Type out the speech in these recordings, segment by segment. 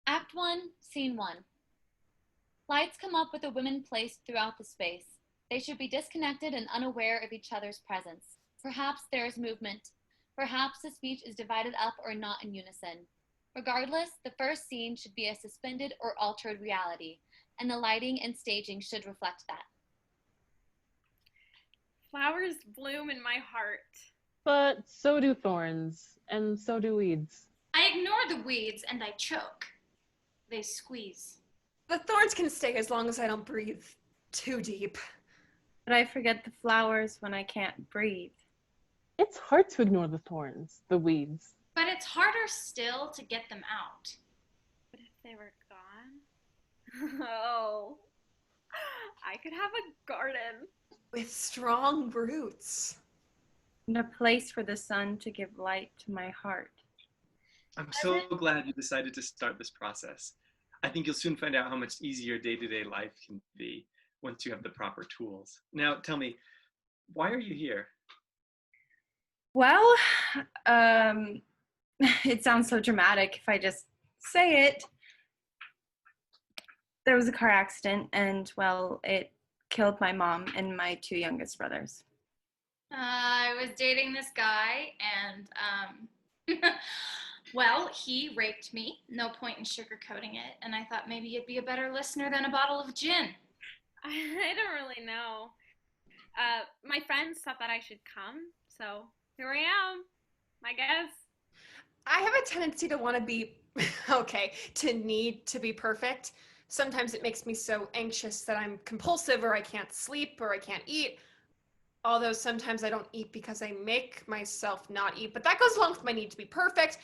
Act 1, Scene 1. Lights come up with the women placed throughout the space. They should be disconnected and unaware of each other's presence. Perhaps there is movement. Perhaps the speech is divided up or not in unison. Regardless, the first scene should be a suspended or altered reality, and the lighting and staging should reflect that. Flowers bloom in my heart. But so do thorns, and so do weeds. I ignore the weeds and I choke. They squeeze. The thorns can stay as long as I don't breathe too deep. But I forget the flowers when I can't breathe. It's hard to ignore the thorns, the weeds. But it's harder still to get them out. But if they were gone? Oh, I could have a garden. With strong roots. And a place for the sun to give light to my heart. I'm so glad you decided to start this process. I think you'll soon find out how much easier day-to-day life can be once you have the proper tools. Now, tell me, why are you here? Well, it sounds so dramatic if I just say it. There was a car accident and, well, it killed my mom and my two youngest brothers. I was dating this guy and, well, he raped me. No point in sugarcoating it. And I thought maybe you'd be a better listener than a bottle of gin. I don't really know. My friends thought that I should come, so here I am, I guess. I have a tendency to want to be, to need to be perfect. Sometimes it makes me so anxious that I'm compulsive or I can't sleep or I can't eat. Although sometimes I don't eat because I make myself not eat, but that goes along with my need to be perfect.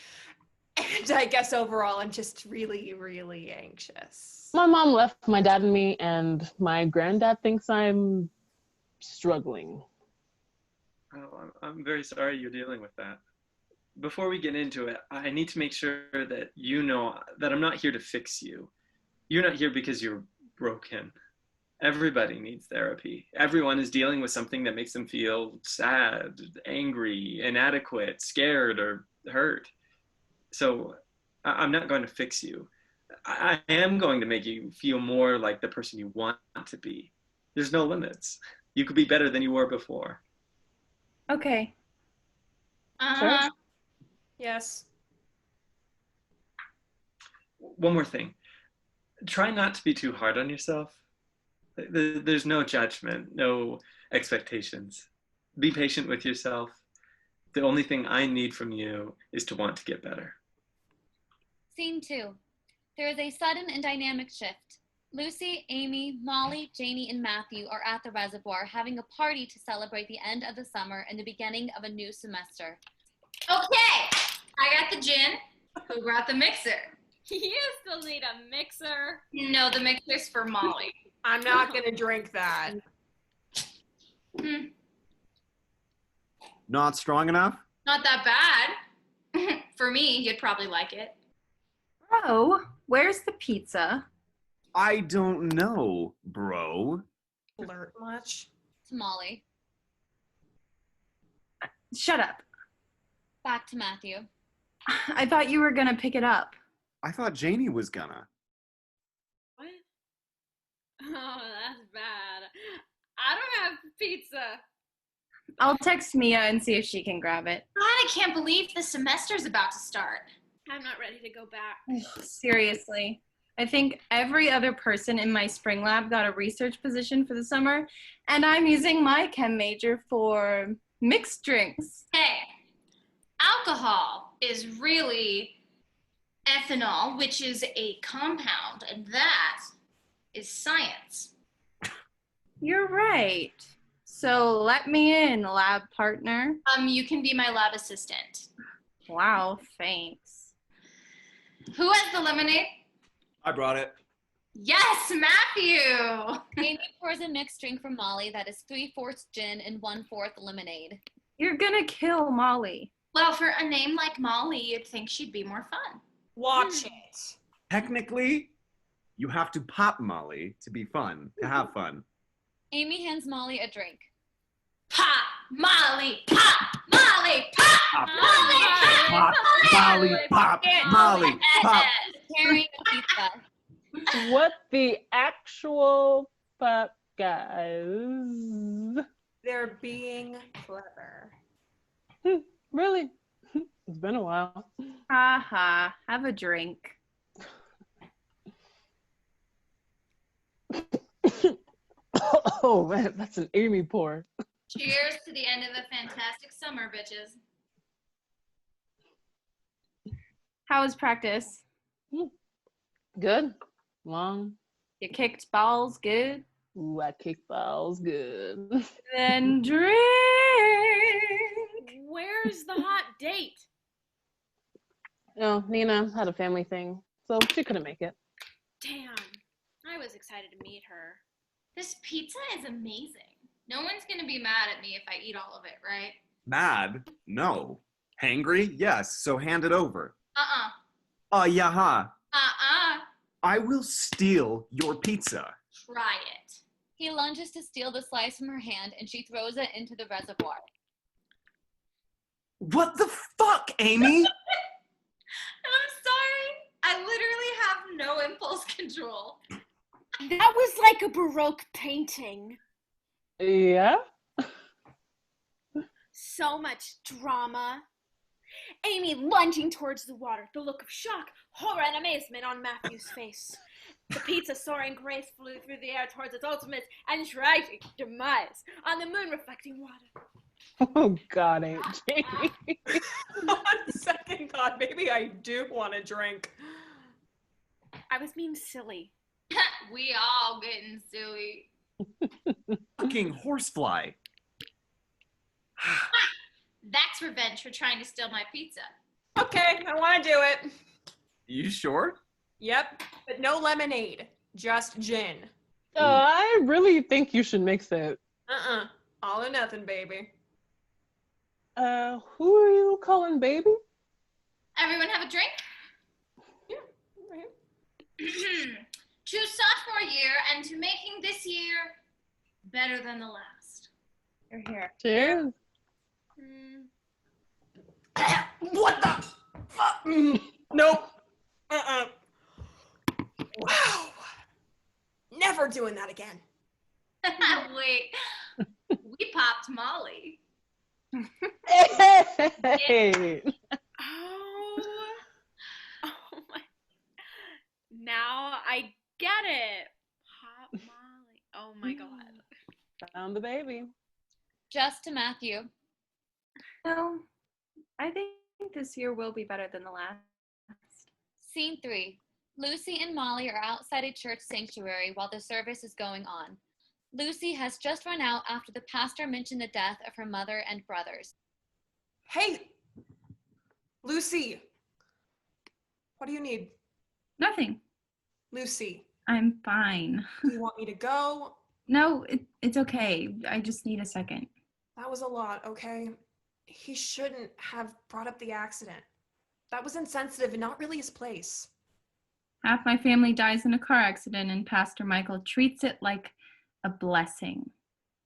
And I guess overall I'm just really, really anxious. My mom left my dad and me, and my granddad thinks I'm struggling. Oh, I'm very sorry you're dealing with that. Before we get into it, I need to make sure that you know that I'm not here to fix you. You're not here because you're broken. Everybody needs therapy. Everyone is dealing with something that makes them feel sad, angry, inadequate, scared, or hurt. So I'm not going to fix you. I am going to make you feel more like the person you want to be. There's no limits. You could be better than you were before. Okay. Uh-huh. Yes. One more thing. Try not to be too hard on yourself. There's no judgment, no expectations. Be patient with yourself. The only thing I need from you is to want to get better. Scene 2. There is a sudden and dynamic shift. Lucy, Amy, Molly, Janie, and Matthew are at the reservoir having a party to celebrate the end of the summer and the beginning of a new semester. Okay, I got the gin. Who brought the mixer? You still need a mixer. No, the mixer's for Molly. I'm not going to drink that. Not strong enough? Not that bad. For me, you'd probably like it. Bro, where's the pizza? I don't know, bro. Flirt much? To Molly. Shut up. Back to Matthew. I thought you were gonna pick it up. I thought Janie was gonna. What? Oh, that's bad. I don't have pizza. I'll text Mia and see if she can grab it. God, I can't believe the semester's about to start. I'm not ready to go back. Seriously. I think every other person in my spring lab got a research position for the summer, and I'm using my chem major for mixed drinks. Hey, alcohol is really ethanol, which is a compound, and that is science. You're right. So let me in, lab partner. You can be my lab assistant. Wow, thanks. Who has the lemonade? I brought it. Yes, Matthew! Amy pours a mixed drink for Molly that is 3/4 gin and 1/4 lemonade. You're gonna kill Molly. Well, for a name like Molly, you'd think she'd be more fun. Watch it. Technically, you have to pop Molly to be fun, to have fun. Amy hands Molly a drink. Pop, Molly, pop, Molly, pop, Pop, Molly, pop, Molly, pop, Molly, pop. carrying a pizza. What the actual fuck, guys? They're being clever. Really? It's been a while. Ha ha. Have a drink. Oh man, that's an Amy pour. Cheers to the end of a fantastic summer, bitches. How was practice? Good. Long. You kicked balls good? Ooh, I kick balls good. Then drink. Where's the hot date? No, Nina had a family thing, so she couldn't make it. Damn, I was excited to meet her. This pizza is amazing. No one's gonna be mad at me if I eat all of it, right? Mad? No. Hangry? Yes. So hand it over. Yeah, huh? I will steal your pizza. Try it. He lunges to steal the slice from her hand, and she throws it into the reservoir. What the fuck, Amy? I'm sorry. I literally have no impulse control. That was like a Baroque painting. Yeah? So much drama. Amy lunging towards the water, the look of shock, horror, and amazement on Matthew's face. The pizza soaring gracefully through the air towards its ultimate and tragic demise on the moon reflecting water. Oh God, Aunt Jamie. On second thought, maybe I do want to drink. I was being silly. We all getting silly. Fucking horsefly. That's revenge for trying to steal my pizza. Okay, I want to do it. You sure? Yep, but no lemonade, just gin. I really think you should mix it. All or nothing, baby. Who are you calling baby? Everyone have a drink? Yeah, right. To sophomore year and to making this year better than the last. You're here. Cheers. What the fuck? Nope. Wow. Never doing that again. Wait, we popped Molly. Hey. Oh my. Now I get it. Pop Molly. Oh my God. Found the baby. Just to Matthew. No, I think this year will be better than the last. Scene 3. Lucy and Molly are outside a church sanctuary while the service is going on. Lucy has just run out after the pastor mentioned the death of her mother and brothers. Hey, Lucy. What do you need? Nothing. Lucy, I'm fine. do you want me to go? No, it's okay. I just need a second. That was a lot, okay? He shouldn't have brought up the accident. That was insensitive and not really his place. Half my family dies in a car accident, and Pastor Michael treats it like a blessing,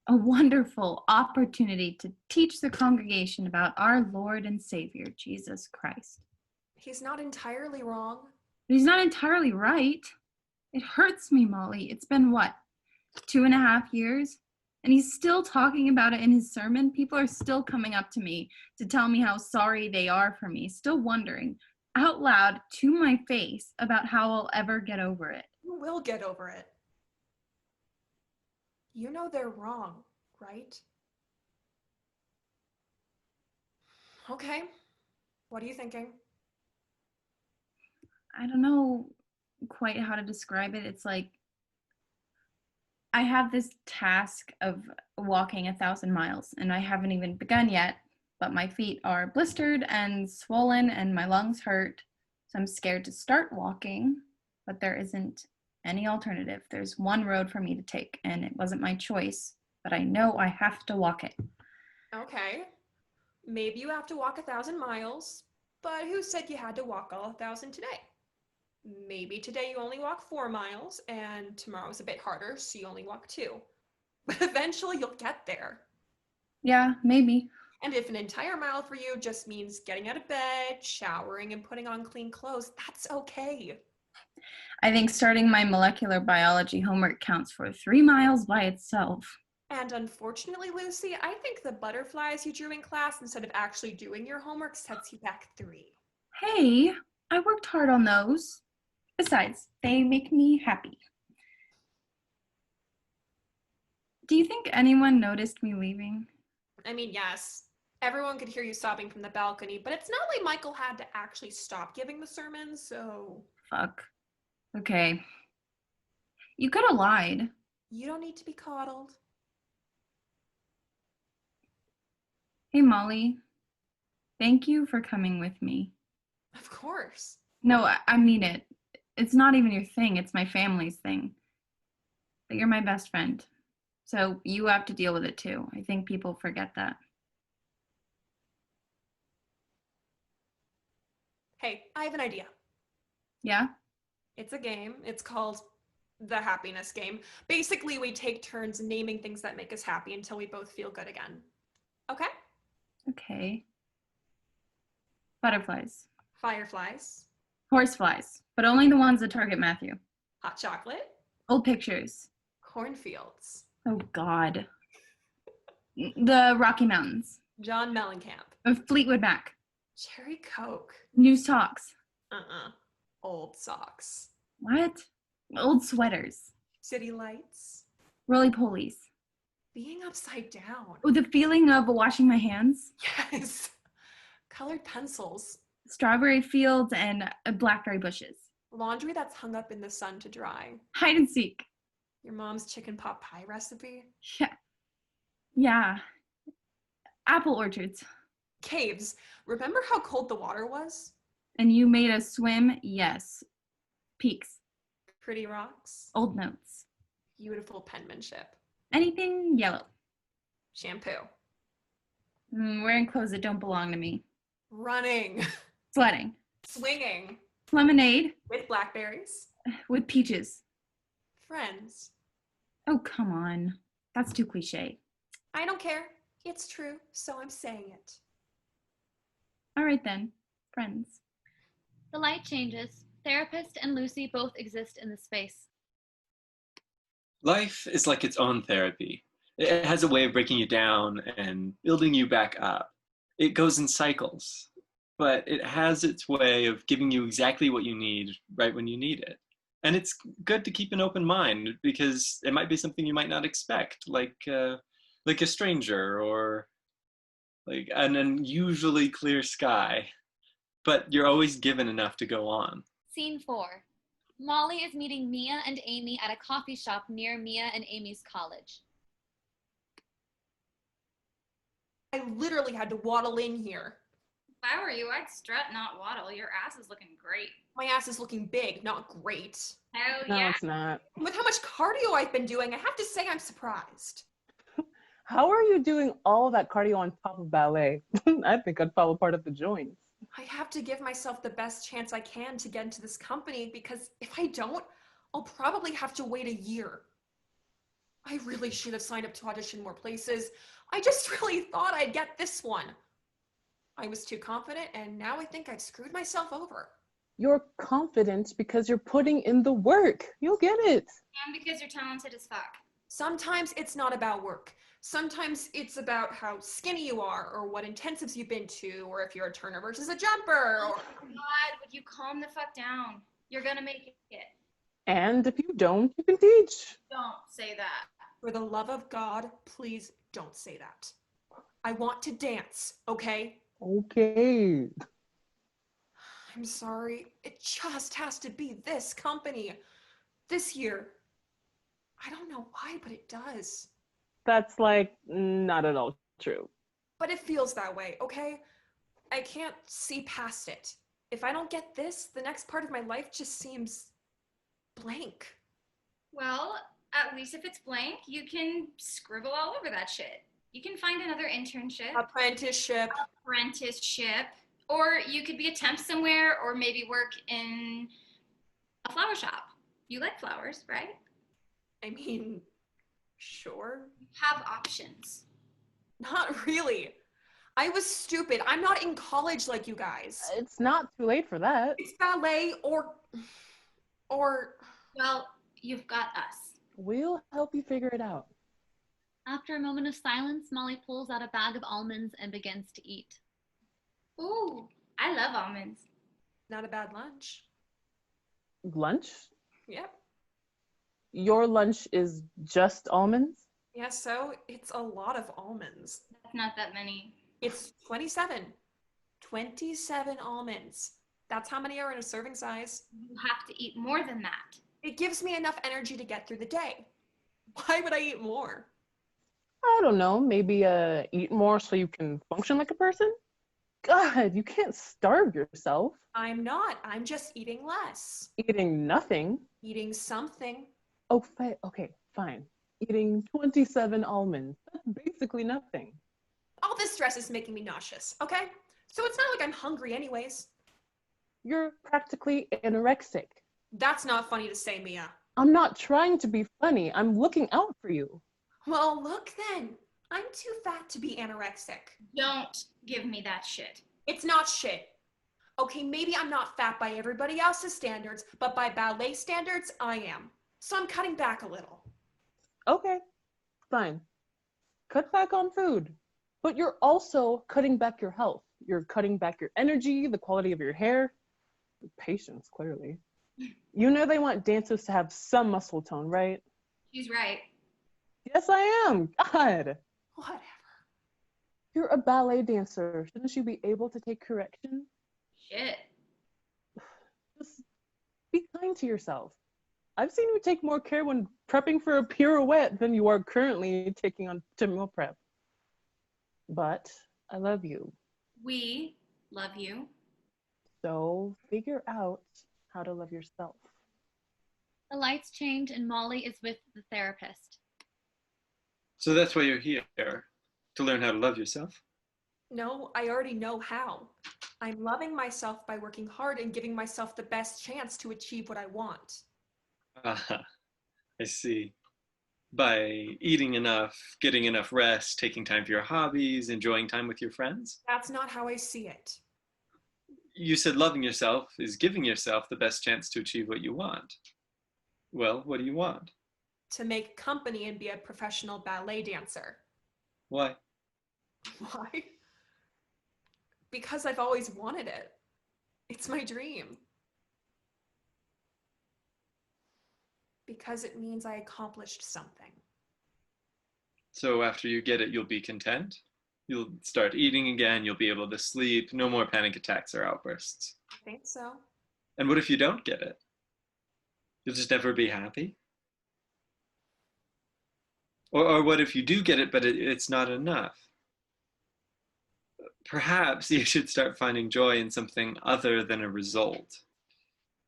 a wonderful opportunity to teach the congregation about our Lord and Savior, Jesus Christ. He's not entirely wrong. But he's not entirely right. It hurts me, Molly. It's been, what, 2.5 years? And he's still talking about it in his sermon. People are still coming up to me to tell me how sorry they are for me, still wondering out loud to my face about how I'll ever get over it. You will get over it. You know they're wrong, right? Okay. What are you thinking? I don't know quite how to describe it. It's like I have this task of walking 1,000 miles, and I haven't even begun yet, but my feet are blistered and swollen and my lungs hurt. So I'm scared to start walking, but there isn't any alternative. There's one road for me to take, and it wasn't my choice, but I know I have to walk it. Okay. Maybe you have to walk 1,000 miles, but who said you had to walk all 1,000 today? Maybe today you only walk 4 miles, and tomorrow's a bit harder, so you only walk 2. But eventually you'll get there. Yeah, maybe. And if an entire mile for you just means getting out of bed, showering, and putting on clean clothes, that's okay. I think starting my molecular biology homework counts for 3 miles by itself. And unfortunately, Lucy, I think the butterflies you drew in class instead of actually doing your homework sets you back 3. Hey, I worked hard on those. Besides, they make me happy. Do you think anyone noticed me leaving? I mean, yes, everyone could hear you sobbing from the balcony, but it's not like Michael had to actually stop giving the sermon, so... Fuck. Okay. You could have lied. You don't need to be coddled. Hey, Molly. Thank you for coming with me. Of course. No, I mean it. It's not even your thing. It's my family's thing. But you're my best friend. So you have to deal with it too. I think people forget that. Hey, I have an idea. Yeah? It's a game. It's called the happiness game. Basically, we take turns naming things that make us happy until we both feel good again. Okay? Okay. Butterflies. Fireflies. Horseflies. But only the ones that target Matthew. Hot chocolate. Old pictures. Cornfields. Oh, God. The Rocky Mountains. John Mellencamp. Fleetwood Mac. Cherry Coke. New socks. Old socks. What? Old sweaters. City lights. Roly polies. Being upside down. Oh, the feeling of washing my hands. Yes. Colored pencils. Strawberry fields and blackberry bushes. Laundry that's hung up in the sun to dry. Hide and seek. Your mom's chicken pot pie recipe. Yeah. Yeah. Apple orchards. Caves. Remember how cold the water was? And you made us swim? Yes. Peaks. Pretty rocks. Old notes. Beautiful penmanship. Anything yellow. Shampoo. Wearing clothes that don't belong to me. Running. Sledding. Swinging. Lemonade. With blackberries. With peaches. Friends. Oh, come on. That's too cliche. I don't care. It's true, so I'm saying it. All right then. Friends. The light changes. Therapist and Lucy both exist in the space. Life is like its own therapy. It has a way of breaking you down and building you back up. It goes in cycles, but it has its way of giving you exactly what you need right when you need it. And it's good to keep an open mind because it might be something you might not expect, like a stranger or like an unusually clear sky. But you're always given enough to go on. Scene 4. Molly is meeting Mia and Amy at a coffee shop near Mia and Amy's college. I literally had to waddle in here. If I were you, I'd strut, not waddle. Your ass is looking great. My ass is looking big, not great. Hell No, yeah. it's not. With how much cardio I've been doing, I have to say I'm surprised. How are you doing all that cardio on top of ballet? I think I'd fall apart at the joints. I have to give myself the best chance I can to get into this company because if I don't, I'll probably have to wait a year. I really should have signed up to audition more places. I just really thought I'd get this one. I was too confident and now I think I've screwed myself over. You're confident because you're putting in the work. You'll get it. And because you're talented as fuck. Sometimes it's not about work. Sometimes it's about how skinny you are or what intensives you've been to or if you're a turner versus a jumper. Oh my God, would you calm the fuck down? You're gonna make it. And if you don't, you can teach. Don't say that. For the love of God, please don't say that. I want to dance, okay? Okay. I'm sorry. It just has to be this company. This year. I don't know why, but it does. That's like not at all true. But it feels that way, okay? I can't see past it. If I don't get this, the next part of my life just seems blank. Well, at least if it's blank, you can scribble all over that shit. You can find another internship. Apprenticeship. Or you could be a temp somewhere or maybe work in a flower shop. You like flowers, right? I mean, sure. Have options. Not really. I was stupid. I'm not in college like you guys. It's not too late for that. It's ballet or Or, Well, you've got us. We'll help you figure it out. After a moment of silence, Molly pulls out a bag of almonds and begins to eat. Ooh, I love almonds. not a bad lunch. Lunch? Yep. Your lunch is just almonds? Yeah, so it's a lot of almonds. That's not that many. It's 27. 27 almonds. That's how many are in a serving size. You have to eat more than that. It gives me enough energy to get through the day. Why would I eat more? I don't know, maybe eat more so you can function like a person? God, you can't starve yourself. I'm not. I'm just eating less. Eating nothing. Eating something. Oh, okay, fine. Eating 27 almonds. That's basically nothing. All this stress is making me nauseous, okay? So it's not like I'm hungry anyways. You're practically anorexic. That's not funny to say, Mia. I'm not trying to be funny. I'm looking out for you. Well, look then. I'm too fat to be anorexic. Don't give me that shit. It's not shit. Okay, maybe I'm not fat by everybody else's standards, but by ballet standards, I am. So I'm cutting back a little. Okay, fine. Cut back on food. But you're also cutting back your health. You're cutting back your energy, the quality of your hair, patience, clearly. You know they want dancers to have some muscle tone, right? She's right. Yes, I am. God. Whatever. You're a ballet dancer. Shouldn't you be able to take correction? Shit. Just be kind to yourself. I've seen you take more care when prepping for a pirouette than you are currently taking on to meal prep. But I love you. We love you. So figure out how to love yourself. The lights change and Molly is with the therapist. So that's why you're here, to learn how to love yourself? No, I already know how. I'm loving myself by working hard and giving myself the best chance to achieve what I want. Ah, I see. By eating enough, getting enough rest, taking time for your hobbies, enjoying time with your friends? That's not how I see it. You said loving yourself is giving yourself the best chance to achieve what you want. Well, what do you want? To make company and be a professional ballet dancer. Why? Why? Because I've always wanted it. It's my dream. Because it means I accomplished something. So after you get it, you'll be content? You'll start eating again, you'll be able to sleep, no more panic attacks or outbursts. I think so. And what if you don't get it? You'll just never be happy? Or what if you do get it, but it's not enough? Perhaps you should start finding joy in something other than a result.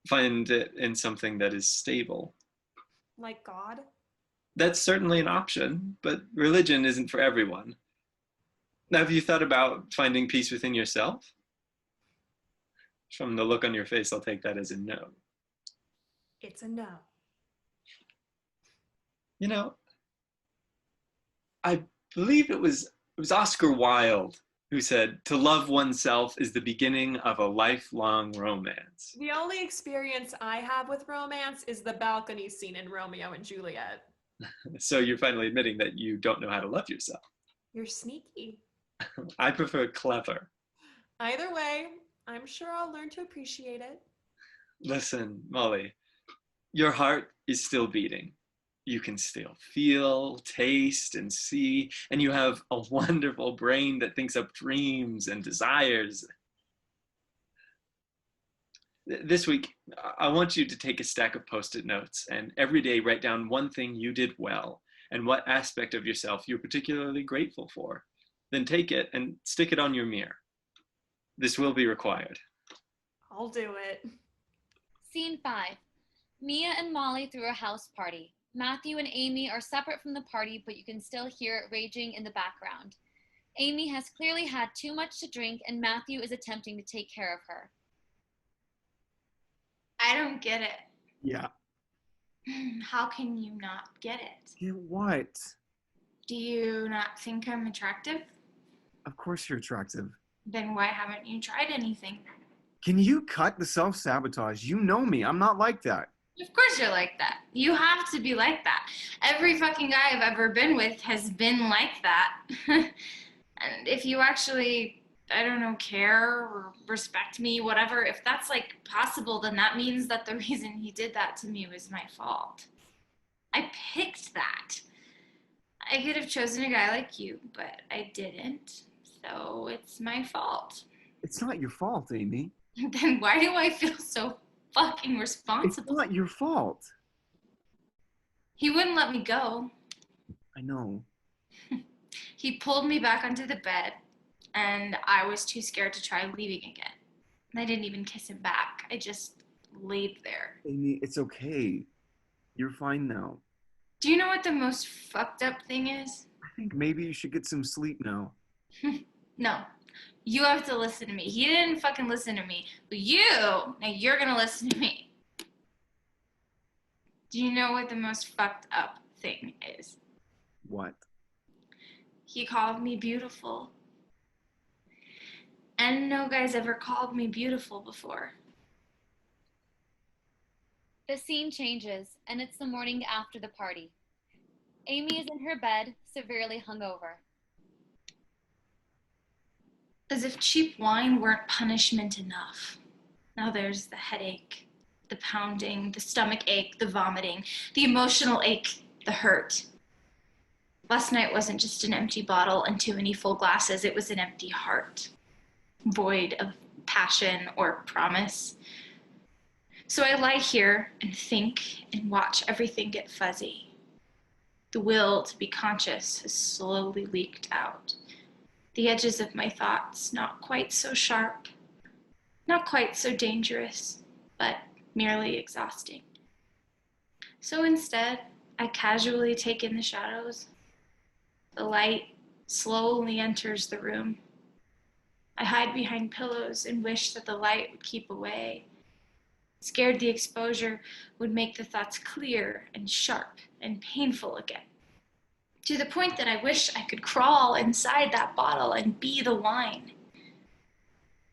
Find it in something that is stable. Like God? That's certainly an option, but religion isn't for everyone. Now, have you thought about finding peace within yourself? From the look on your face, I'll take that as a no. It's a no. You know, I believe it was Oscar Wilde who said, "To love oneself is the beginning of a lifelong romance." The only experience I have with romance is the balcony scene in Romeo and Juliet. So you're finally admitting that you don't know how to love yourself. You're sneaky. I prefer clever. Either way, I'm sure I'll learn to appreciate it. Listen, Molly, your heart is still beating. You can still feel, taste, and see, and you have a wonderful brain that thinks up dreams and desires. This week, I want you to take a stack of Post-it notes and every day write down one thing you did well and what aspect of yourself you're particularly grateful for. Then take it and stick it on your mirror. This will be required. I'll do it. Scene 5. Mia and Molly threw a house party. Matthew and Amy are separate from the party, but you can still hear it raging in the background. Amy has clearly had too much to drink, and Matthew is attempting to take care of her. I don't get it. Yeah. How can you not get it? Yeah, what? Do you not think I'm attractive? Of course you're attractive. Then why haven't you tried anything? Can you cut the self-sabotage? You know me. I'm not like that. Of course you're like that. You have to be like that. Every fucking guy I've ever been with has been like that. And if you actually, I don't know, care or respect me, whatever, if that's like possible, then that means that the reason he did that to me was my fault. I picked that. I could have chosen a guy like you, but I didn't. So it's my fault. It's not your fault, Amy. Then why do I feel so fucking responsible? It's not your fault. He wouldn't let me go. I know. He pulled me back onto the bed, and I was too scared to try leaving again. And I didn't even kiss him back. I just laid there. Amy, it's okay. You're fine now. Do you know what the most fucked up thing is? I think maybe you should get some sleep now. No. You have to listen to me. He didn't fucking listen to me. But now you're gonna listen to me. Do you know what the most fucked up thing is? What? He called me beautiful. And no guy's ever called me beautiful before. The scene changes, and it's the morning after the party. Amy is in her bed, severely hungover. As if cheap wine weren't punishment enough. Now there's the headache, the pounding, the stomach ache, the vomiting, the emotional ache, the hurt. Last night wasn't just an empty bottle and too many full glasses, it was an empty heart, void of passion or promise. So I lie here and think and watch everything get fuzzy. The will to be conscious has slowly leaked out. The edges of my thoughts not quite so sharp, not quite so dangerous, but merely exhausting. So instead, I casually take in the shadows. The light slowly enters the room. I hide behind pillows and wish that the light would keep away. Scared the exposure would make the thoughts clear and sharp and painful again. To the point that I wish I could crawl inside that bottle and be the wine.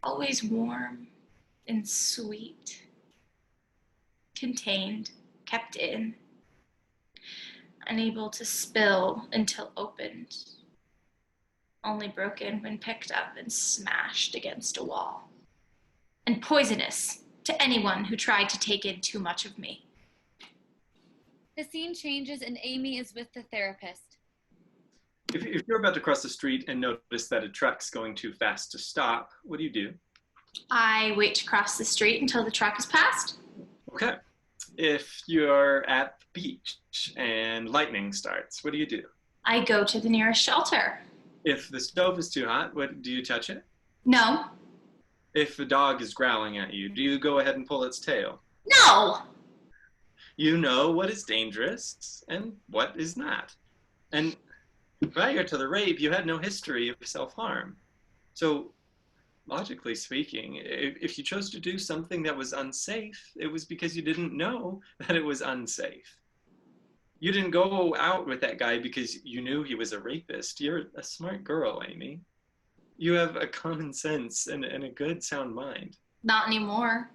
Always warm and sweet. Contained, kept in. Unable to spill until opened. Only broken when picked up and smashed against a wall. And poisonous to anyone who tried to take in too much of me. The scene changes and Amy is with the therapist. If you're about to cross the street and notice that a truck's going too fast to stop, what do? I wait to cross the street until the truck is passed. Okay. If you're at the beach and lightning starts, what do? I go to the nearest shelter. If the stove is too hot, do you touch it? No. If the dog is growling at you, do you go ahead and pull its tail? No! You know what is dangerous and what is not. And prior to the rape, you had no history of self-harm. So, logically speaking, if you chose to do something that was unsafe, it was because you didn't know that it was unsafe. You didn't go out with that guy because you knew he was a rapist. You're a smart girl, Amy. You have a common sense and a good, sound mind. Not anymore.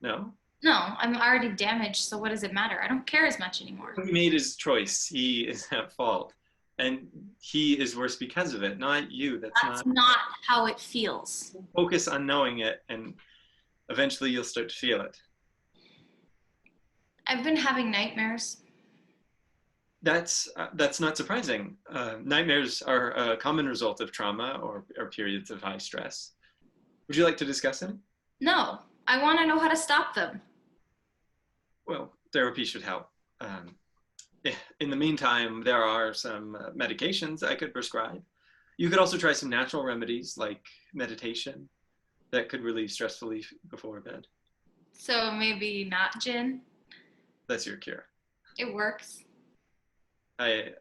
No? No, I'm already damaged, so what does it matter? I don't care as much anymore. He made his choice. He is at fault. And he is worse because of it, not you. That's not how it feels. Focus on knowing it, and eventually you'll start to feel it. I've been having nightmares. That's not surprising. Nightmares are a common result of trauma or periods of high stress. Would you like to discuss any? No, I want to know how to stop them. Well, therapy should help. In the meantime, there are some medications I could prescribe. You could also try some natural remedies like meditation that could relieve stress relief before bed. So maybe not gin? That's your cure. It works. I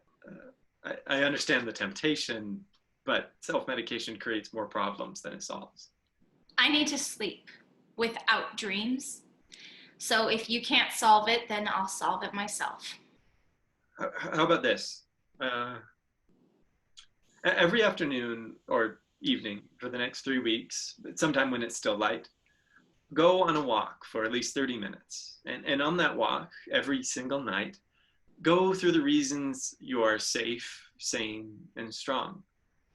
understand the temptation, but self-medication creates more problems than it solves. I need to sleep without dreams. So if you can't solve it, then I'll solve it myself. How about this? Every afternoon or evening for the next 3 weeks, sometime when it's still light, go on a walk for at least 30 minutes. And on that walk, every single night, go through the reasons you are safe, sane, and strong.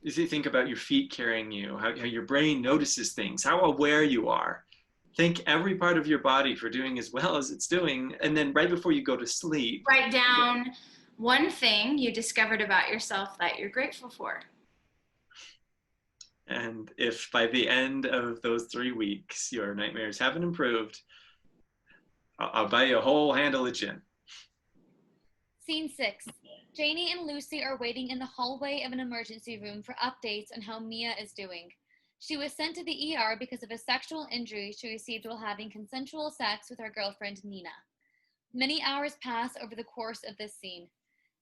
If you think about your feet carrying you, how your brain notices things, how aware you are. Thank every part of your body for doing as well as it's doing. And then right before you go to sleep, write down one thing you discovered about yourself that you're grateful for. And if by the end of those 3 weeks your nightmares haven't improved, I'll buy you a whole handle of gin. Scene 6. Janie and Lucy are waiting in the hallway of an emergency room for updates on how Mia is doing. She was sent to the ER because of a sexual injury she received while having consensual sex with her girlfriend Nina. Many hours pass over the course of this scene.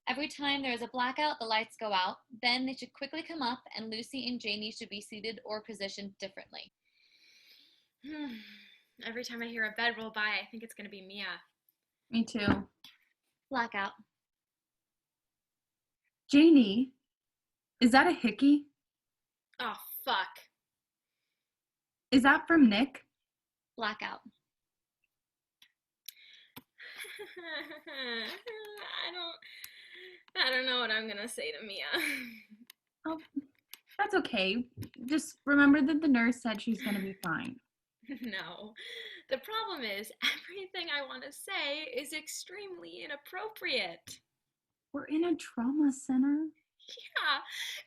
Every time there is a blackout, the lights go out. Then they should quickly come up, and Lucy and Janie should be seated or positioned differently. Every time I hear a bed roll by, I think it's going to be Mia. Me too. Blackout. Janie, is that a hickey? Oh, fuck. Is that from Nick? Blackout. I don't know what I'm going to say to Mia. Oh, that's okay. Just remember that the nurse said she's going to be fine. No. The problem is, everything I want to say is extremely inappropriate. We're in a trauma center. Yeah,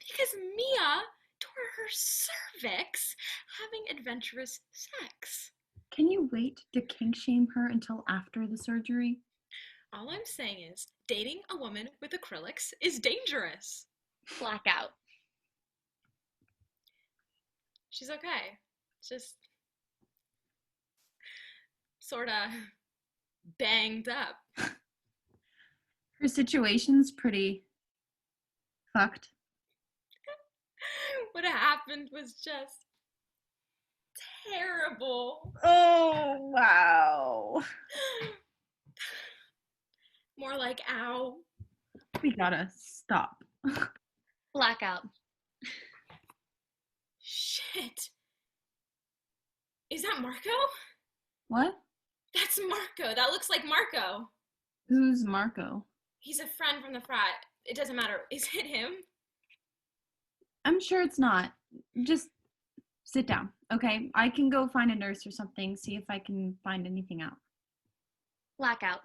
because Mia tore her cervix having adventurous sex. Can you wait to kink shame her until after the surgery? All I'm saying is, dating a woman with acrylics is dangerous. Blackout. She's okay. Just sort of banged up. Her situation's pretty fucked. What happened was just terrible. Oh, wow. More like ow. We gotta stop. Blackout. Shit. Is that Marco? What? That's Marco. That looks like Marco. Who's Marco? He's a friend from the frat. It doesn't matter. Is it him? I'm sure it's not. Just sit down, okay? I can go find a nurse or something, see if I can find anything out. Blackout.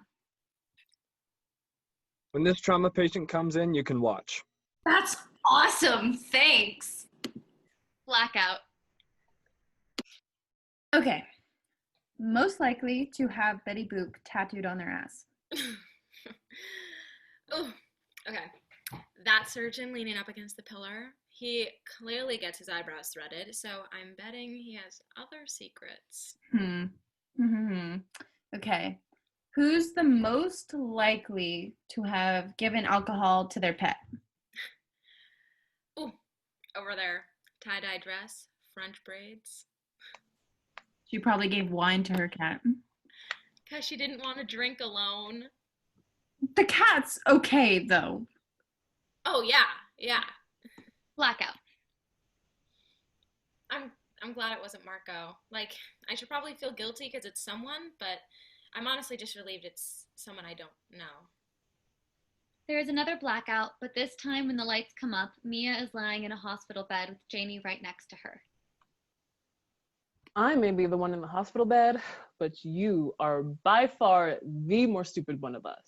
When this trauma patient comes in, you can watch. That's awesome. Thanks. Blackout. Okay. Most likely to have Betty Boop tattooed on their ass. Oh, okay. That surgeon leaning up against the pillar, he clearly gets his eyebrows threaded, so I'm betting he has other secrets. Okay. Who's the most likely to have given alcohol to their pet? Oh, over there. Tie-dye dress, French braids. She probably gave wine to her cat. Because she didn't want to drink alone. The cat's okay, though. Oh, yeah. Blackout. I'm glad it wasn't Marco. Like, I should probably feel guilty because it's someone, but I'm honestly just relieved it's someone I don't know. There is another blackout, but this time when the lights come up, Mia is lying in a hospital bed with Janie right next to her. I may be the one in the hospital bed, but you are by far the more stupid one of us.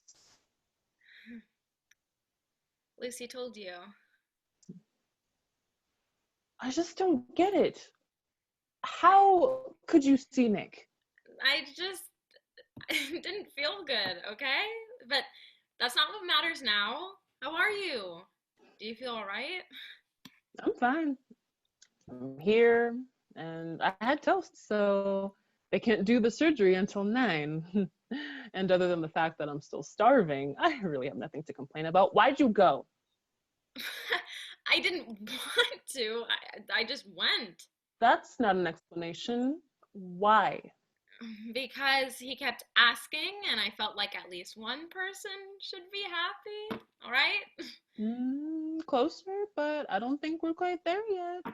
Lucy told you. I just don't get it. How could you see Nick? I just didn't feel good, okay? But that's not what matters now. How are you? Do you feel all right? I'm fine. I'm here, and I had toast, so they can't do the surgery until 9. And other than the fact that I'm still starving, I really have nothing to complain about. Why'd you go? I didn't want to. I just went. That's not an explanation. Why? Because he kept asking, and I felt like at least one person should be happy. All right? closer, but I don't think we're quite there yet.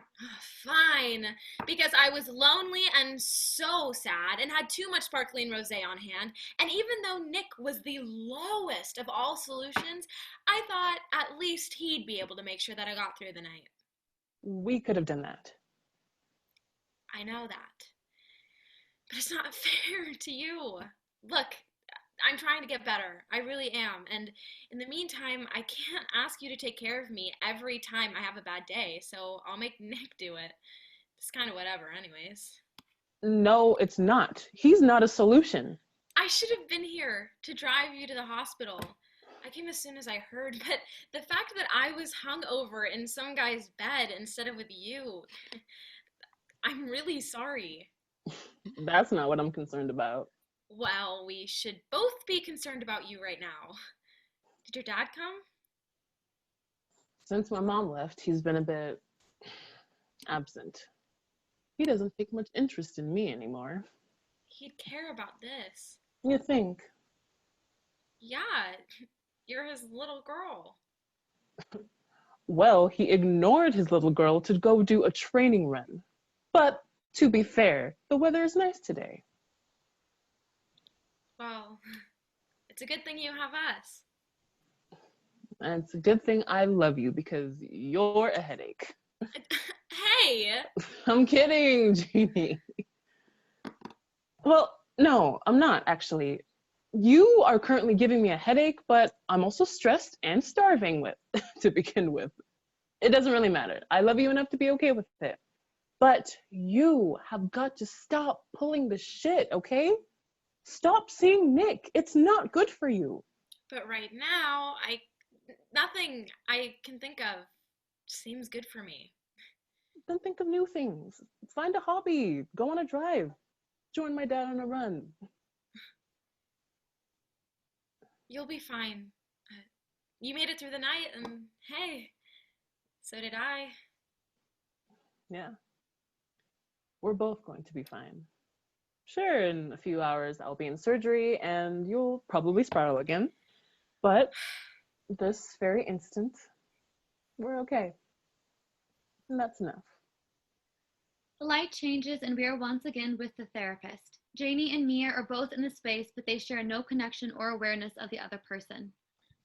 Fine, because I was lonely and so sad and had too much sparkling rosé on hand, and even though Nick was the lowest of all solutions, I thought at least he'd be able to make sure that I got through the night. We could have done that. I know that. But it's not fair to you. Look, I'm trying to get better. I really am. And in the meantime, I can't ask you to take care of me every time I have a bad day, so I'll make Nick do it. It's kind of whatever, anyways. No, it's not. He's not a solution. I should have been here to drive you to the hospital. I came as soon as I heard, but the fact that I was hung over in some guy's bed instead of with you, I'm really sorry. That's not what I'm concerned about. Well, we should both be concerned about you right now. Did your dad come? Since my mom left, he's been a bit absent. He doesn't take much interest in me anymore. He'd care about this. You think? Yeah, you're his little girl. Well, he ignored his little girl to go do a training run. But to be fair, the weather is nice today. Well, it's a good thing you have us. And it's a good thing I love you because you're a headache. Hey! I'm kidding, Jeannie. Well, no, I'm not actually. You are currently giving me a headache, but I'm also stressed and starving to begin with. It doesn't really matter. I love you enough to be okay with it. But you have got to stop pulling the shit, okay? Stop seeing Nick. It's not good for you. But right now, nothing I can think of seems good for me. Then think of new things. Find a hobby. Go on a drive. Join my dad on a run. You'll be fine. You made it through the night, and hey, so did I. Yeah. We're both going to be fine. Sure, in a few hours I'll be in surgery and you'll probably spiral again. But this very instant, we're okay. And that's enough. The light changes and we are once again with the therapist. Janie and Mia are both in the space, but they share no connection or awareness of the other person.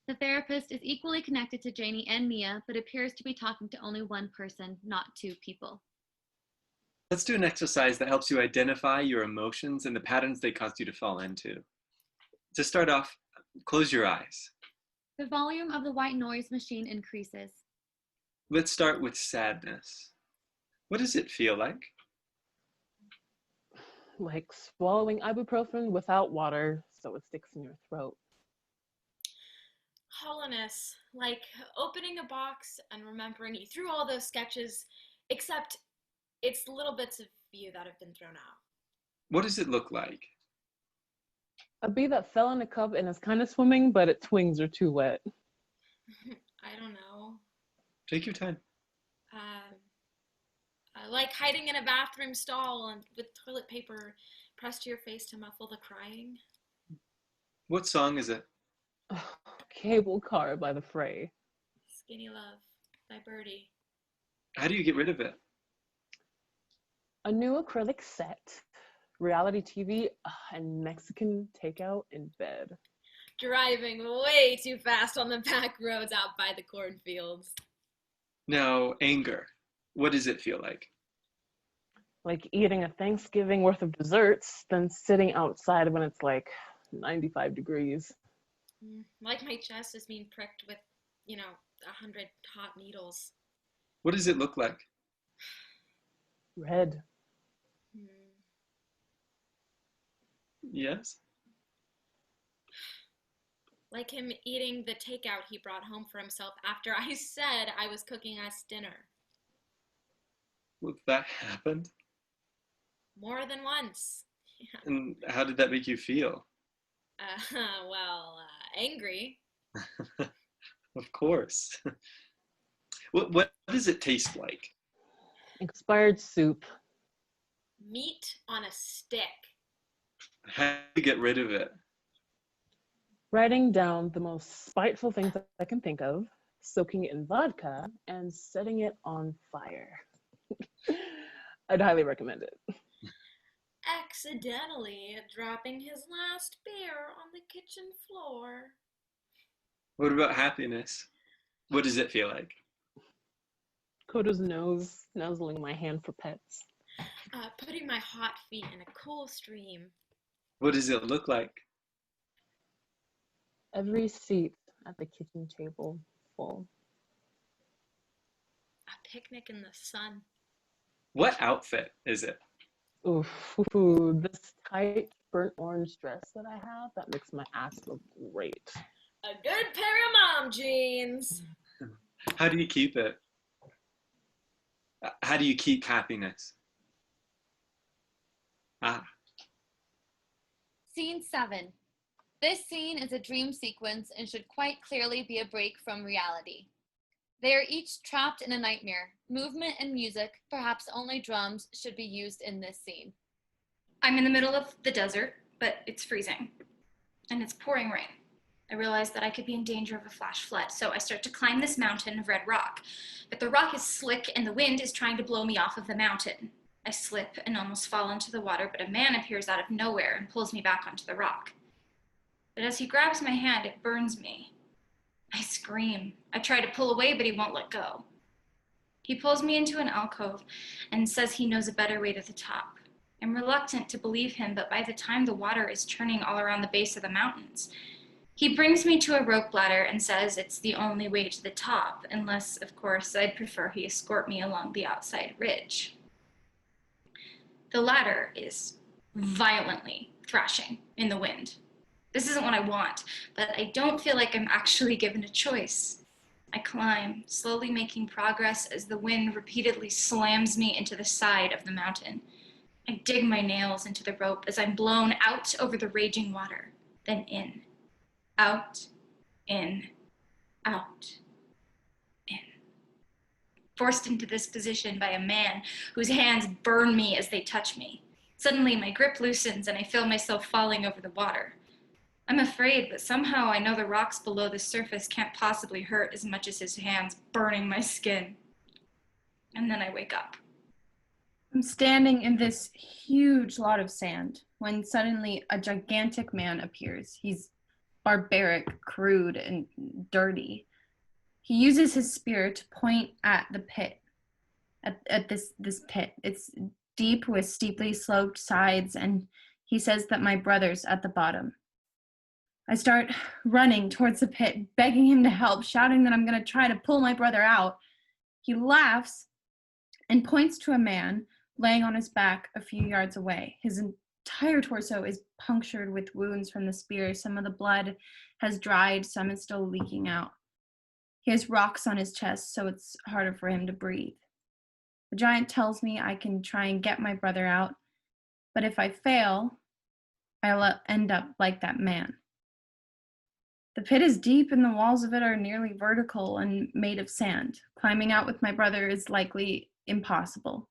The therapist is equally connected to Janie and Mia, but appears to be talking to only one person, not two people. Let's do an exercise that helps you identify your emotions and the patterns they cause you to fall into. To start off, close your eyes. The volume of the white noise machine increases. Let's start with sadness. What does it feel like? Like swallowing ibuprofen without water so it sticks in your throat. Hollowness, like opening a box and remembering you threw all those sketches, except it's little bits of you that have been thrown out. What does it look like? A bee that fell in a cup and is kind of swimming, but its wings are too wet. I don't know. Take your time. Like hiding in a bathroom stall and with toilet paper pressed to your face to muffle the crying. What song is it? Cable Car by The Fray. Skinny Love by Birdie. How do you get rid of it? A new acrylic set, reality TV, and Mexican takeout in bed. Driving way too fast on the back roads out by the cornfields. Now, anger. What does it feel like? Like eating a Thanksgiving worth of desserts, then sitting outside when it's like 95 degrees. Like my chest is being pricked with, 100 hot needles. What does it look like? Red. Yes? Like him eating the takeout he brought home for himself after I said I was cooking us dinner. Well, that happened. More than once. Yeah. And how did that make you feel? Angry. Of course. What does it taste like? Expired soup. Meat on a stick. How do you get rid of it? Writing down the most spiteful things I can think of, soaking it in vodka, and setting it on fire. I'd highly recommend it. Accidentally dropping his last beer on the kitchen floor. What about happiness? What does it feel like? Koto's nose, nuzzling my hand for pets. Putting my hot feet in a cool stream. What does it look like? Every seat at the kitchen table full. A picnic in the sun. What outfit is it? Oof, this tight burnt orange dress that I have, that makes my ass look great. A good pair of mom jeans. How do you keep it? How do you keep happiness? Scene 7. This scene is a dream sequence and should quite clearly be a break from reality. They are each trapped in a nightmare. Movement and music, perhaps only drums, should be used in this scene. I'm in the middle of the desert, but it's freezing. And it's pouring rain. I realize that I could be in danger of a flash flood, so I start to climb this mountain of red rock. But the rock is slick and the wind is trying to blow me off of the mountain. I slip and almost fall into the water, but a man appears out of nowhere and pulls me back onto the rock. But as he grabs my hand, it burns me. I scream. I try to pull away, but he won't let go. He pulls me into an alcove and says he knows a better way to the top. I'm reluctant to believe him, but by the time the water is churning all around the base of the mountains, he brings me to a rope ladder and says it's the only way to the top, unless, of course, I'd prefer he escort me along the outside ridge. The ladder is violently thrashing in the wind. This isn't what I want, but I don't feel like I'm actually given a choice. I climb, slowly making progress as the wind repeatedly slams me into the side of the mountain. I dig my nails into the rope as I'm blown out over the raging water, then in, out, in, out, in. Forced into this position by a man whose hands burn me as they touch me. Suddenly my grip loosens and I feel myself falling over the water. I'm afraid, but somehow I know the rocks below the surface can't possibly hurt as much as his hands burning my skin. And then I wake up. I'm standing in this huge lot of sand when suddenly a gigantic man appears. He's barbaric, crude, and dirty. He uses his spear to point at the pit, at this pit. It's deep with steeply sloped sides, and he says that my brother's at the bottom. I start running towards the pit, begging him to help, shouting that I'm going to try to pull my brother out. He laughs and points to a man laying on his back a few yards away. His entire torso is punctured with wounds from the spear. Some of the blood has dried, some is still leaking out. He has rocks on his chest, so it's harder for him to breathe. The giant tells me I can try and get my brother out, but if I fail, I'll end up like that man. The pit is deep and the walls of it are nearly vertical and made of sand. Climbing out with my brother is likely impossible.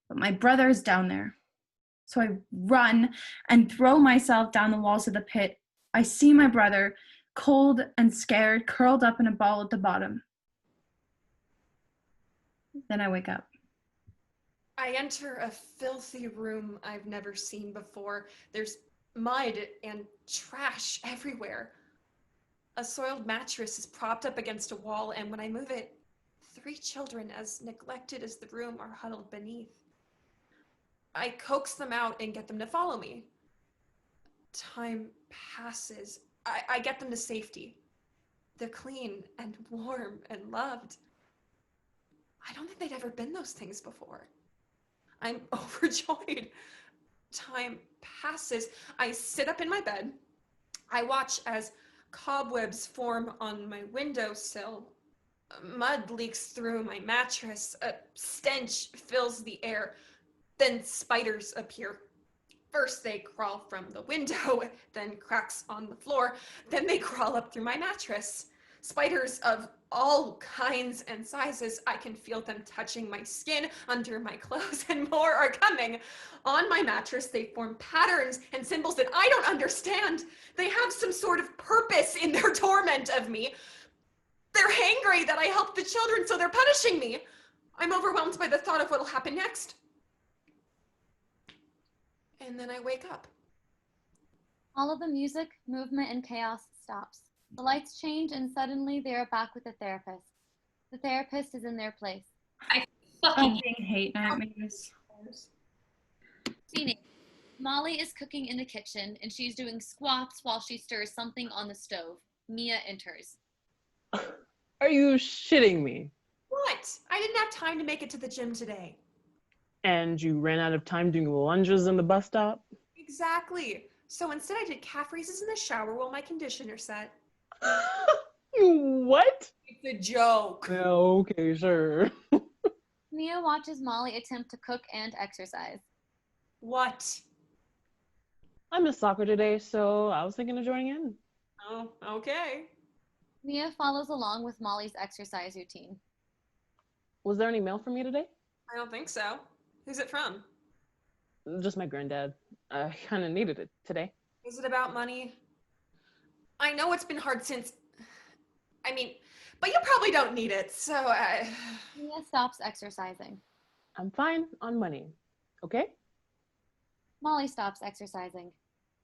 But my brother is down there. So I run and throw myself down the walls of the pit. I see my brother, cold and scared, curled up in a ball at the bottom. Then I wake up. I enter a filthy room I've never seen before. There's mud and trash everywhere. A soiled mattress is propped up against a wall, and when I move it, 3 children, as neglected as the room, are huddled beneath. I coax them out and get them to follow me. Time passes. I get them to safety. They're clean and warm and loved. I don't think they'd ever been those things before. I'm overjoyed. Time passes. I sit up in my bed. I watch as cobwebs form on my windowsill. Mud leaks through my mattress. A stench fills the air. Then spiders appear. First they crawl from the window, then cracks on the floor, then they crawl up through my mattress. Spiders of all kinds and sizes. I can feel them touching my skin, under my clothes, and more are coming. On my mattress, they form patterns and symbols that I don't understand. They have some sort of purpose in their torment of me. They're hangry that I helped the children, so they're punishing me. I'm overwhelmed by the thought of what'll happen next. And then I wake up. All of the music, movement, and chaos stops. The lights change, and suddenly they are back with the therapist. The therapist is in their place. I fucking hate nightmares. Scene 8. Molly is cooking in the kitchen, and she's doing squats while she stirs something on the stove. Mia enters. Are you shitting me? What? I didn't have time to make it to the gym today. And you ran out of time doing lunges in the bus stop? Exactly. So instead I did calf raises in the shower while my conditioner set. You what? It's a joke. Yeah, okay, sure. Mia watches Molly attempt to cook and exercise. What? I missed soccer today, so I was thinking of joining in. Oh, okay. Mia follows along with Molly's exercise routine. Was there any mail for me today? I don't think so. Who's it from? Just my granddad. I kind of needed it today. Is it about money? I know it's been hard since... but you probably don't need it, so Mia stops exercising. I'm fine on money. Okay? Molly stops exercising.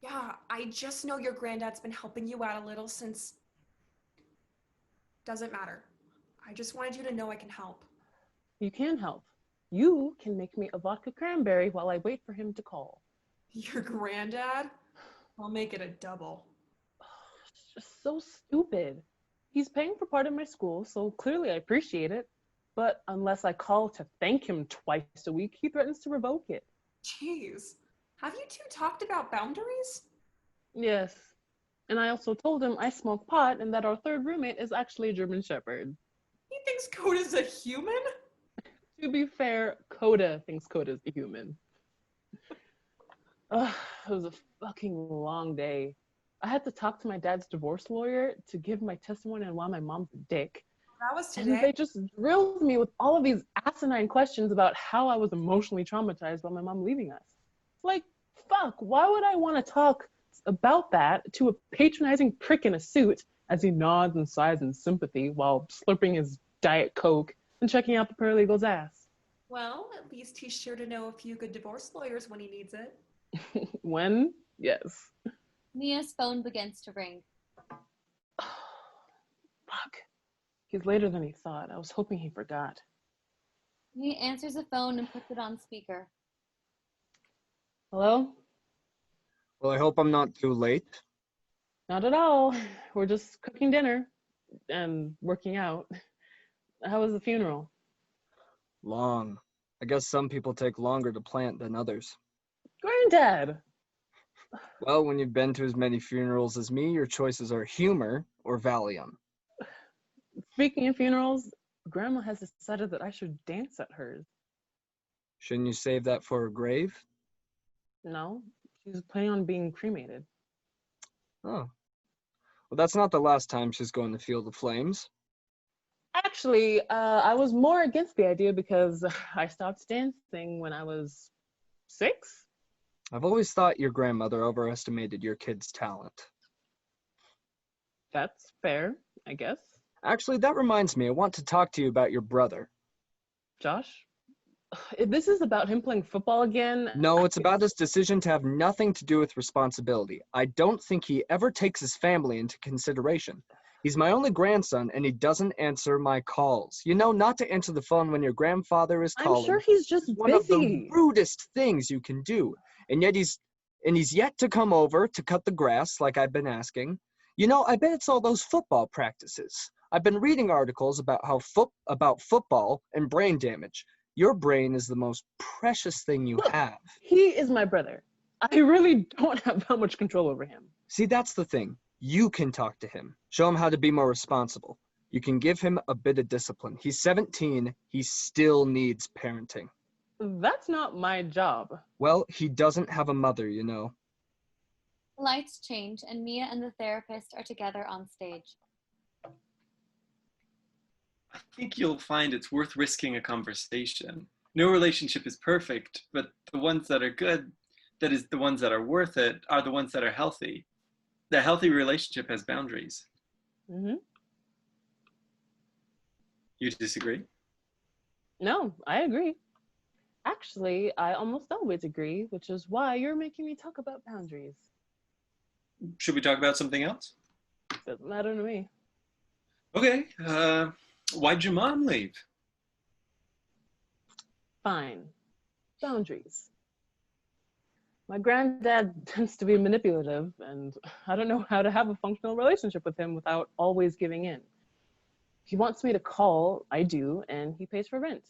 Yeah, I just know your granddad's been helping you out a little since... Doesn't matter. I just wanted you to know I can help. You can help. You can make me a vodka cranberry while I wait for him to call. Your granddad? I'll make it a double. It's just so stupid. He's paying for part of my school, so clearly I appreciate it. But unless I call to thank him twice a week, he threatens to revoke it. Jeez. Have you two talked about boundaries? Yes. And I also told him I smoke pot and that our third roommate is actually a German Shepherd. He thinks Coda's a human? To be fair, Coda thinks Coda's a human. Ugh, it was a fucking long day. I had to talk to my dad's divorce lawyer to give my testimony on why my mom's a dick. That was today. And they just drilled me with all of these asinine questions about how I was emotionally traumatized by my mom leaving us. Like, fuck, why would I want to talk about that to a patronizing prick in a suit as he nods and sighs in sympathy while slurping his Diet Coke and checking out the paralegal's ass? Well, at least he's sure to know a few good divorce lawyers when he needs it. When? Yes. Mia's phone begins to ring. Fuck. He's later than he thought. I was hoping he forgot. Mia answers the phone and puts it on speaker. Hello? Well, I hope I'm not too late. Not at all. We're just cooking dinner and working out. How was the funeral? Long. I guess some people take longer to plant than others. Granddad! Well, when you've been to as many funerals as me, your choices are humor or Valium. Speaking of funerals, Grandma has decided that I should dance at hers. Shouldn't you save that for her grave? No, she's planning on being cremated. Oh. Well, that's not the last time she's going to feel the flames. Actually, I was more against the idea because I stopped dancing when I was 6. I've always thought your grandmother overestimated your kid's talent. That's fair, I guess. Actually, that reminds me, I want to talk to you about your brother. Josh? If this is about him playing football again... No, it's about his decision to have nothing to do with responsibility. I don't think he ever takes his family into consideration. He's my only grandson, and he doesn't answer my calls. You know, not to answer the phone when your grandfather is calling. I'm sure he's just one busy. of the rudest things you can do. And yet he's yet to come over to cut the grass like I've been asking. You know, I bet it's all those football practices. I've been reading articles about about football and brain damage. Your brain is the most precious thing you have. He is my brother. I really don't have that much control over him. See, that's the thing. You can talk to him. Show him how to be more responsible. You can give him a bit of discipline. He's 17. He still needs parenting. That's not my job. Well, he doesn't have a mother, you know. The lights change, and Mia and the therapist are together on stage. I think you'll find it's worth risking a conversation. No relationship is perfect, but the ones that are good, that is, the ones that are worth it, are the ones that are healthy. The healthy relationship has boundaries. Mm-hmm. You disagree? No, I agree. Actually, I almost always agree, which is why you're making me talk about boundaries. Should we talk about something else? Doesn't matter to me. Okay, why'd your mom leave? Fine. Boundaries. My granddad tends to be manipulative, and I don't know how to have a functional relationship with him without always giving in. He wants me to call, I do, and he pays for rent.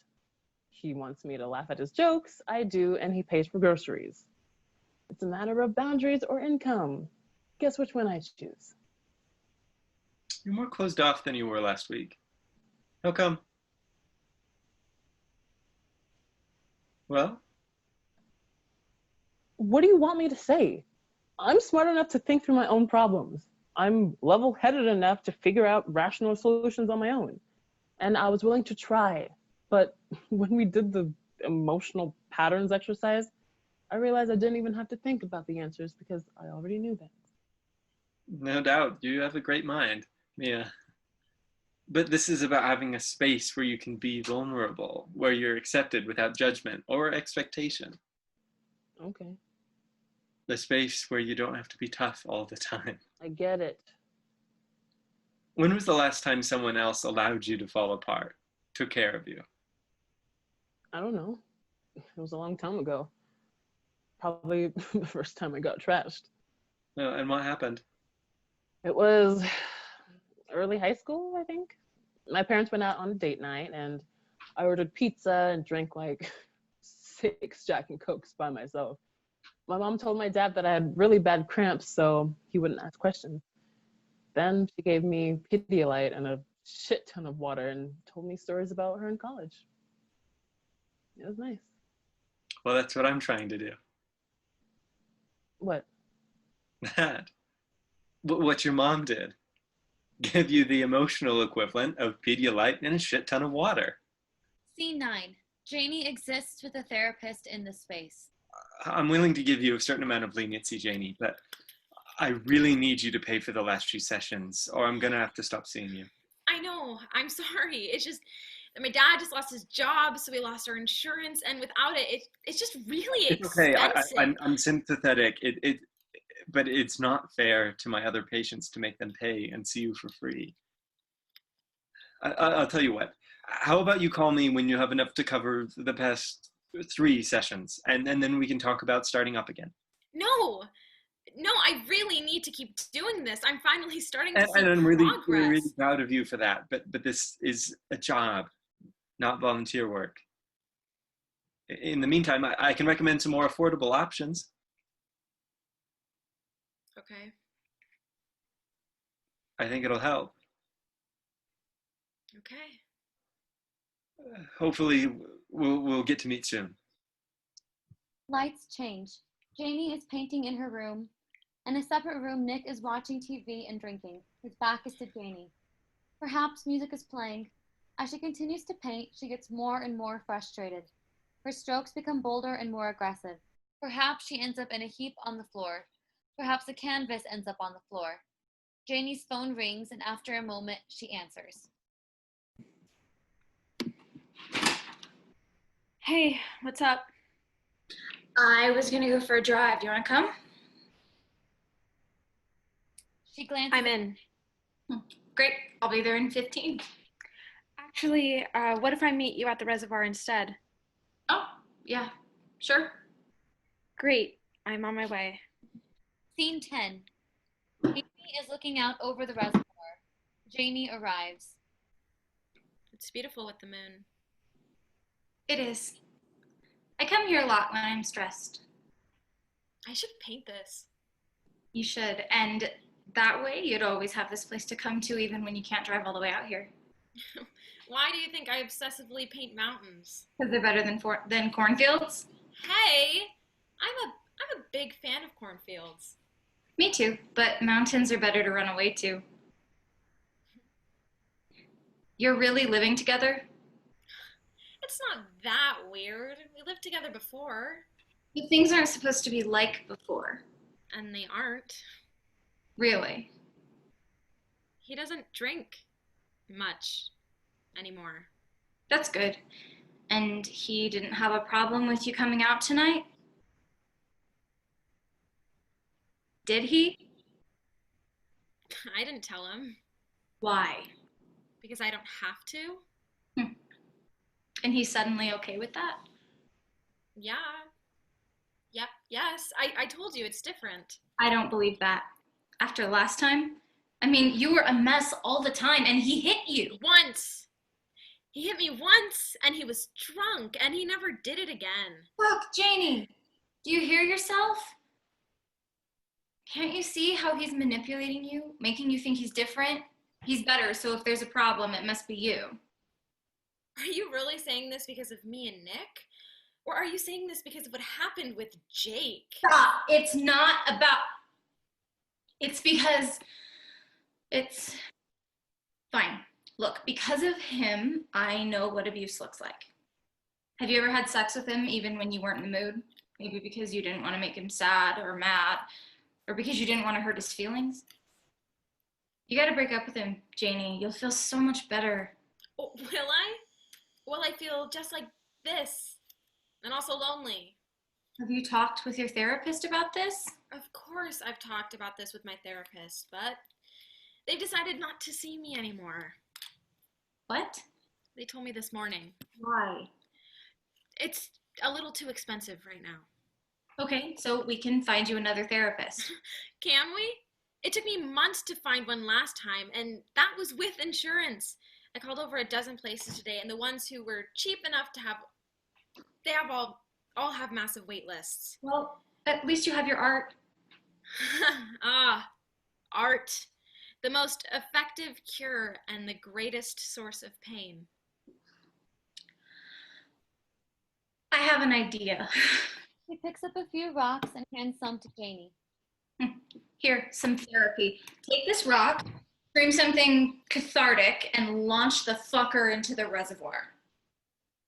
He wants me to laugh at his jokes, I do, and he pays for groceries. It's a matter of boundaries or income. Guess which one I choose? You're more closed off than you were last week. How come? Well? What do you want me to say? I'm smart enough to think through my own problems. I'm level-headed enough to figure out rational solutions on my own. And I was willing to try. But when we did the emotional patterns exercise, I realized I didn't even have to think about the answers because I already knew them. No doubt, you have a great mind, Mia. But this is about having a space where you can be vulnerable, where you're accepted without judgment or expectation. Okay. The space where you don't have to be tough all the time. I get it. When was the last time someone else allowed you to fall apart, took care of you? I don't know. It was a long time ago. Probably the first time I got trashed. Oh, and what happened? It was early high school, I think. My parents went out on a date night and I ordered pizza and drank like 6 Jack and Cokes by myself. My mom told my dad that I had really bad cramps so he wouldn't ask questions. Then she gave me Pedialyte and a shit ton of water and told me stories about her in college. It was nice. Well, that's what I'm trying to do. What? That. What your mom did. Give you the emotional equivalent of Pedialyte and a shit ton of water. Scene 9. Janie exists with a therapist in the space. I'm willing to give you a certain amount of leniency, Janie, but I really need you to pay for the last few sessions or I'm gonna have to stop seeing you. I know. I'm sorry. It's just my dad just lost his job, so we lost our insurance, and without it, it's just really expensive. Okay, I'm sympathetic. But it's not fair to my other patients to make them pay and see you for free. I'll tell you what. How about you call me when you have enough to cover the past 3 sessions, and then we can talk about starting up again. No, I really need to keep doing this. I'm finally starting to see and I'm progress. really proud of you for that. But this is a job, not volunteer work. In the meantime, I can recommend some more affordable options. Okay. I think it'll help. Okay. Hopefully, we'll get to meet soon. Lights change. Janie is painting in her room. In a separate room, Nick is watching TV and drinking. His back is to Janie. Perhaps music is playing. As she continues to paint, she gets more and more frustrated. Her strokes become bolder and more aggressive. Perhaps she ends up in a heap on the floor. Perhaps the canvas ends up on the floor. Janie's phone rings, and after a moment, she answers. Hey, what's up? I was gonna go for a drive. Do you wanna come? She glances. I'm in. Great, I'll be there in 15. Actually, what if I meet you at the reservoir instead? Oh, yeah, sure. Great, I'm on my way. Scene 10. Amy is looking out over the reservoir. Janie arrives. It's beautiful with the moon. It is. I come here a lot when I'm stressed. I should paint this. You should, and that way you'd always have this place to come to even when you can't drive all the way out here. Why do you think I obsessively paint mountains? Because they're better than cornfields? Hey, I'm a big fan of cornfields. Me too, but mountains are better to run away to. You're really living together? It's not that weird. We lived together before. But things aren't supposed to be like before. And they aren't. Really? He doesn't drink much anymore. That's good. And he didn't have a problem with you coming out tonight? Did he? I didn't tell him. Why? Because I don't have to. And he's suddenly okay with that? Yeah. Yep, yes. I told you it's different. I don't believe that. After last time, I mean, you were a mess all the time and he hit you. Once. He hit me once and he was drunk and he never did it again. Look, Janie, do you hear yourself? Can't you see how he's manipulating you, making you think he's different? He's better, so if there's a problem, it must be you. Are you really saying this because of me and Nick? Or are you saying this because of what happened with Jake? Stop. It's not about... It's because... It's... Fine. Look, because of him, I know what abuse looks like. Have you ever had sex with him even when you weren't in the mood? Maybe because you didn't want to make him sad or mad, or because you didn't want to hurt his feelings? You gotta break up with him, Janie. You'll feel so much better. Oh, will I? Will I feel just like this? And also lonely. Have you talked with your therapist about this? Of course I've talked about this with my therapist, but they've decided not to see me anymore. What? They told me this morning. Why? It's a little too expensive right now. Okay, so we can find you another therapist. Can we? It took me months to find one last time, and that was with insurance. I called over a dozen places today, and the ones who were cheap enough to have, they have all have massive wait lists. Well, at least you have your art. Art. The most effective cure and the greatest source of pain. I have an idea. He picks up a few rocks and hands some to Janie. Here, some therapy. Take this rock, scream something cathartic, and launch the fucker into the reservoir.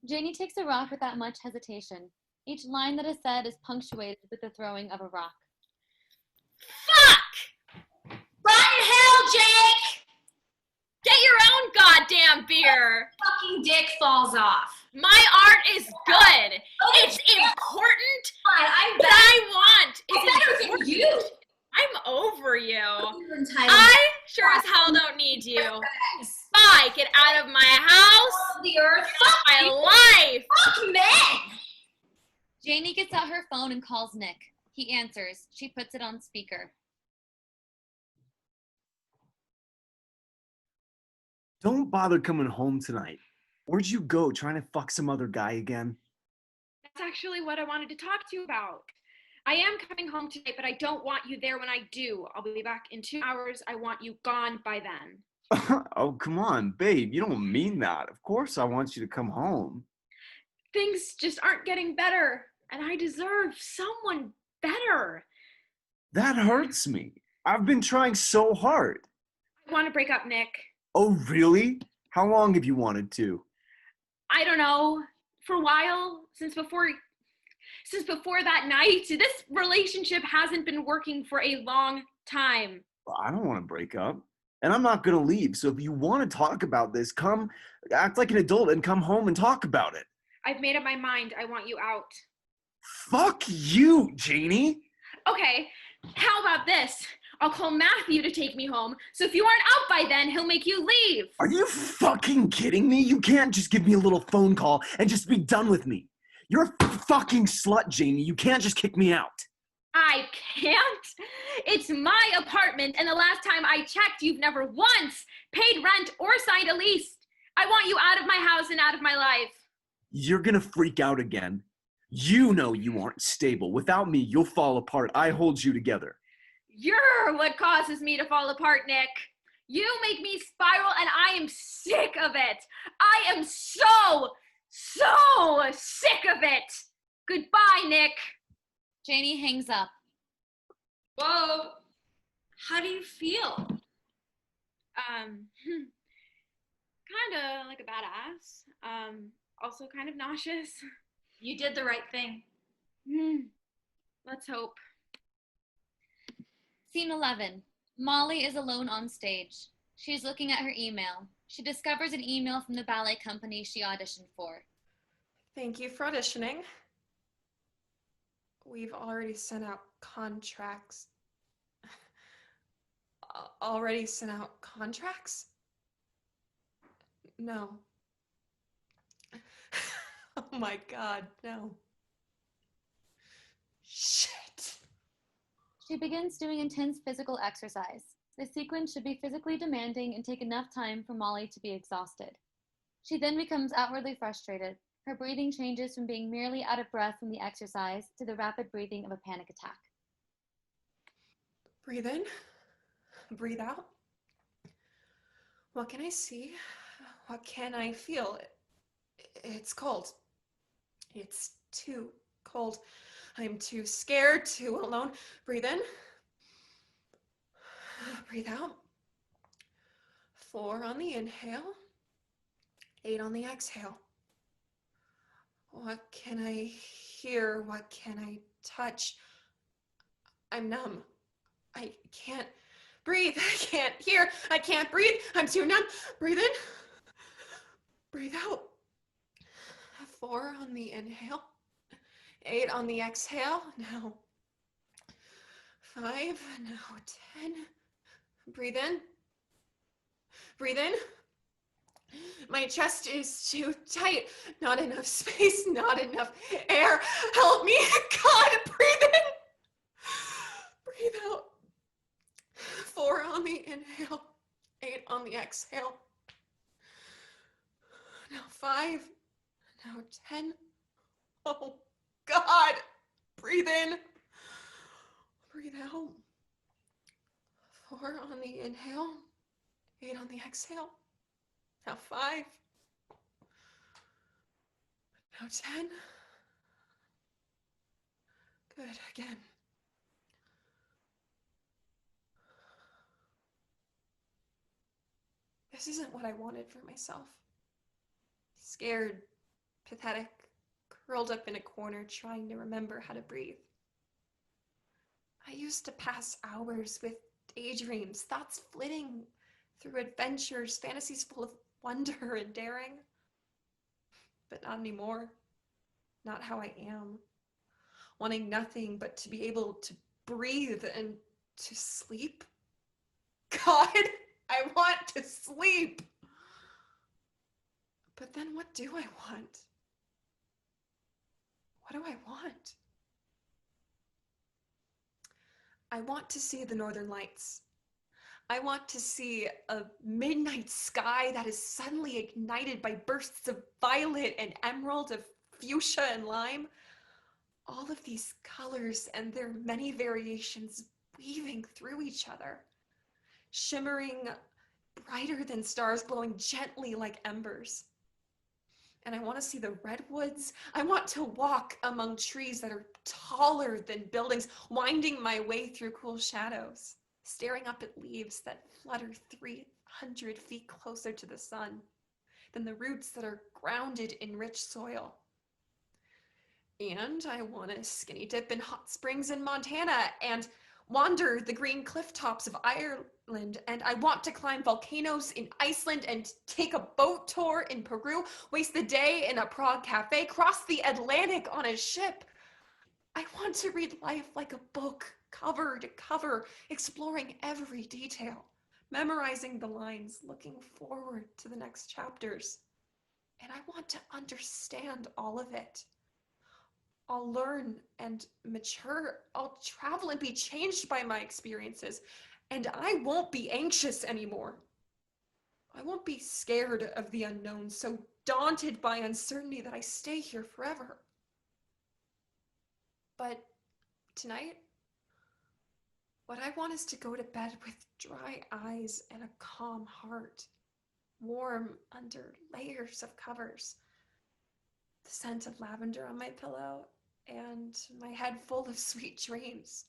Janie takes a rock without much hesitation. Each line that is said is punctuated with the throwing of a rock. Fuck! Rotten hell, Jake! Get your own goddamn beer! Fucking dick falls off. My art is good. Okay, It's important. Fine, What I want is better than important. you. I'm over you. You're entitled. I sure as hell don't need you. Bye. Get out of my house. The earth. Fuck My life. Fuck men. Janie gets out her phone and calls Nick. He answers. She puts it on speaker. Don't bother coming home tonight. Where'd you go? Trying to fuck some other guy again? That's actually what I wanted to talk to you about. I am coming home tonight, but I don't want you there when I do. I'll be back in 2 hours. I want you gone by then. Oh, come on, babe. You don't mean that. Of course I want you to come home. Things just aren't getting better, and I deserve someone better. That hurts me. I've been trying so hard. I want to break up, Nick. Oh, really? How long have you wanted to? I don't know. For a while, since before that night. This relationship hasn't been working for a long time. Well, I don't want to break up. And I'm not going to leave. So if you want to talk about this, come act like an adult and come home and talk about it. I've made up my mind. I want you out. Fuck you, Janie. Okay, how about this? I'll call Matthew to take me home, so if you aren't out by then, he'll make you leave. Are you fucking kidding me? You can't just give me a little phone call and just be done with me. You're a fucking slut, Janie. You can't just kick me out. I can't. It's my apartment, and the last time I checked, you've never once paid rent or signed a lease. I want you out of my house and out of my life. You're gonna freak out again. You know you aren't stable. Without me, you'll fall apart. I hold you together. You're what causes me to fall apart, Nick. You make me spiral, and I am sick of it. I am so sick of it. Goodbye, Nick. Janie hangs up. Whoa. How do you feel? Kinda like a badass. Also kind of nauseous. You did the right thing. Let's hope. Scene 11. Molly is alone on stage. She is looking at her email. She discovers an email from the ballet company she auditioned for. Thank you for auditioning. We've already sent out contracts. Already sent out contracts? No. Oh my God, no. Shit. She begins doing intense physical exercise. The sequence should be physically demanding and take enough time for Molly to be exhausted. She then becomes outwardly frustrated. Her breathing changes from being merely out of breath from the exercise to the rapid breathing of a panic attack. Breathe in. Breathe out. What can I see? What can I feel? It's cold. It's too cold. I'm too scared, too alone. Breathe in. Breathe out. 4 on the inhale. 8 on the exhale. What can I hear? What can I touch? I'm numb. I can't breathe. I can't hear. I can't breathe. I'm too numb. Breathe in. Breathe out. 4 on the inhale. 8 on the exhale. Now 5. Now 10. Breathe in. Breathe in. My chest is too tight. Not enough space. Not enough air. Help me. God, breathe in. Breathe out. 4 on the inhale. 8 on the exhale. Now 5. Now 10. Oh, God. Breathe in. Breathe out. 4 on the inhale. 8 on the exhale. Now 5. Now 10. Good, again. This isn't what I wanted for myself. Scared, pathetic, curled up in a corner trying to remember how to breathe. I used to pass hours with daydreams, thoughts flitting through adventures, fantasies full of wonder and daring. But not anymore. Not how I am. Wanting nothing but to be able to breathe and to sleep. God, I want to sleep. But then what do I want? What do I want? I want to see the Northern Lights. I want to see a midnight sky that is suddenly ignited by bursts of violet and emerald, of fuchsia and lime. All of these colors and their many variations weaving through each other, shimmering brighter than stars, glowing gently like embers. And I want to see the redwoods. I want to walk among trees that are taller than buildings, winding my way through cool shadows, staring up at leaves that flutter 300 feet closer to the sun than the roots that are grounded in rich soil. And I want to skinny dip in hot springs in Montana and wander the green cliff tops of Ireland, and I want to climb volcanoes in Iceland and take a boat tour in Peru, waste the day in a Prague cafe, cross the Atlantic on a ship. I want to read life like a book, cover to cover, exploring every detail, memorizing the lines, looking forward to the next chapters. And I want to understand all of it. I'll learn and mature. I'll travel and be changed by my experiences. And I won't be anxious anymore. I won't be scared of the unknown, so daunted by uncertainty that I stay here forever. But tonight, what I want is to go to bed with dry eyes and a calm heart, warm under layers of covers, the scent of lavender on my pillow, and my head full of sweet dreams,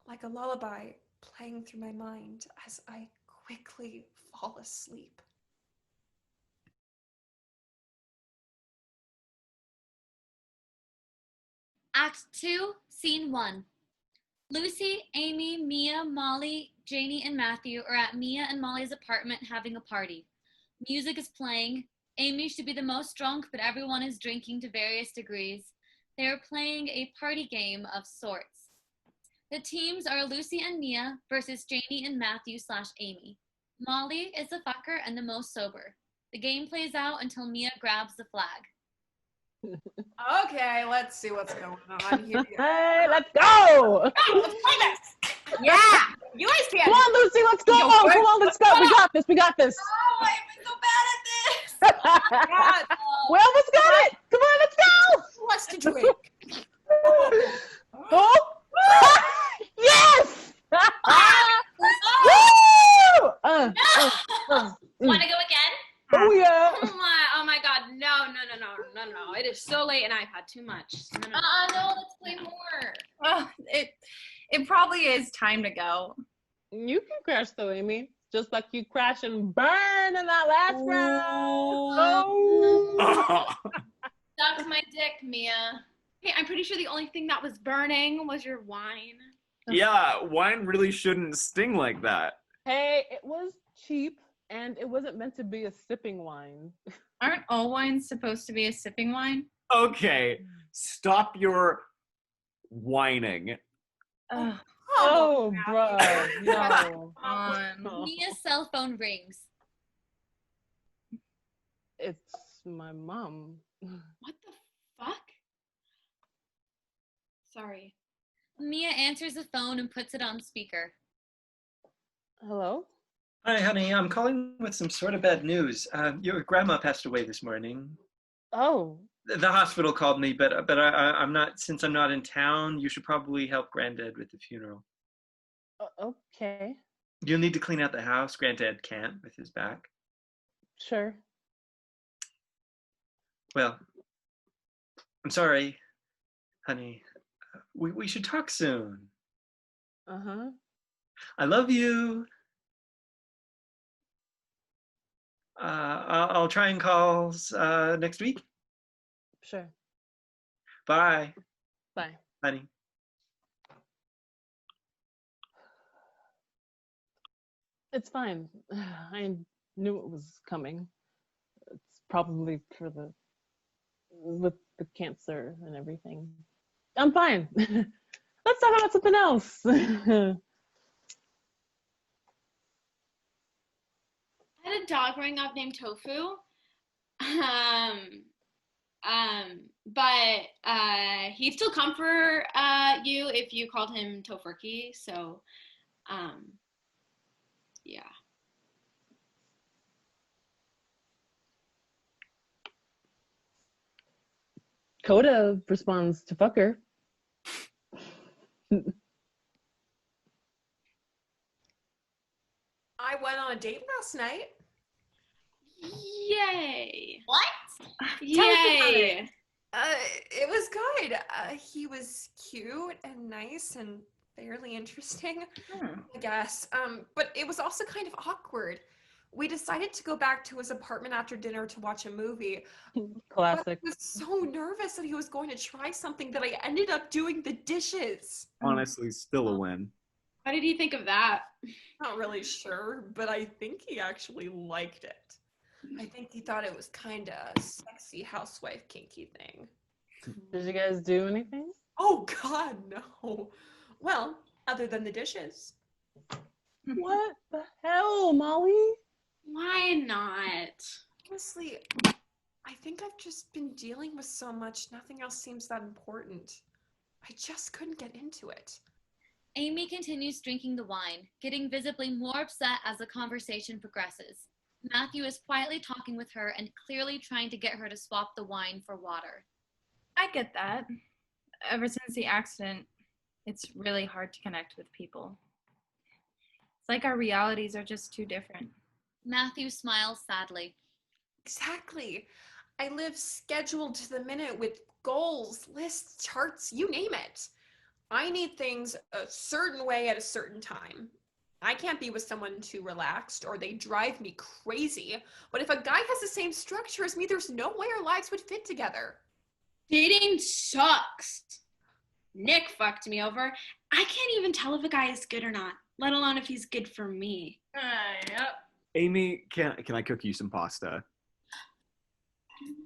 like a lullaby playing through my mind as I quickly fall asleep. Act 2, Scene 1. Lucy, Amy, Mia, Molly, Janie and Matthew are at Mia and Molly's apartment having a party. Music is playing. Amy should be the most drunk, but everyone is drinking to various degrees. They are playing a party game of sorts. The teams are Lucy and Mia versus Janie and Matthew/Amy. Molly is the fucker and the most sober. The game plays out until Mia grabs the flag. Okay, let's see what's going on here. Hey, let's go! Let's play this! Yeah! You guys can! Come on, Lucy, let's go! Come on, let's go! We got this, we got this! Oh, I've been so bad at this. God, We almost got it! Come on, let's go! less to drink. Oh! Yes! Woo! Want to go again? Oh yeah! Oh my God, no. It is so late and I've had too much. No, let's play more. Oh, it probably is time to go. You can crash though, Amy. Just like you crash and burn in that last round. Oh. Suck my dick, Mia. Hey, I'm pretty sure the only thing that was burning was your wine. Yeah, wine really shouldn't sting like that. Hey, it was cheap and it wasn't meant to be a sipping wine. Aren't all wines supposed to be a sipping wine? Okay, stop your whining. Oh, bro, no. Mia's cell phone rings. It's my mom. What the fuck? Sorry. Mia answers the phone and puts it on speaker. Hello? Hi, honey. I'm calling with some sort of bad news. Your grandma passed away this morning. Oh. The hospital called me, but I'm not. Since I'm not in town, you should probably help Granddad with the funeral. Okay. You'll need to clean out the house. Granddad can't with his back. Sure. Well, I'm sorry, honey. We should talk soon. Uh-huh. I love you. I'll try and call next week. Sure. Bye. Bye. Honey. It's fine. I knew it was coming. It's probably with the cancer and everything. I'm fine. Let's talk about something else. I had a dog growing up named Tofu. But he'd still come for you if you called him Tofurkey. So, yeah. Coda responds to fucker. I went on a date last night. Yay. What? Yay. It was good. He was cute and nice and fairly interesting, I guess. But it was also kind of awkward. We decided to go back to his apartment after dinner to watch a movie. Classic. I was so nervous that he was going to try something that I ended up doing the dishes. Honestly, still a win. How did he think of that? Not really sure, but I think he actually liked it. I think he thought it was kind of sexy housewife kinky thing. Did you guys do anything? Oh God, no. Well, other than the dishes. What the hell, Molly? Why not? Honestly, I think I've just been dealing with so much, nothing else seems that important. I just couldn't get into it. Amy continues drinking the wine, getting visibly more upset as the conversation progresses. Matthew is quietly talking with her and clearly trying to get her to swap the wine for water. I get that. Ever since the accident, it's really hard to connect with people. It's like our realities are just too different. Matthew smiles sadly. Exactly. I live scheduled to the minute with goals, lists, charts, you name it. I need things a certain way at a certain time. I can't be with someone too relaxed or they drive me crazy. But if a guy has the same structure as me, there's no way our lives would fit together. Dating sucks. Nick fucked me over. I can't even tell if a guy is good or not. let alone if he's good for me. Yep. Amy, can I cook you some pasta?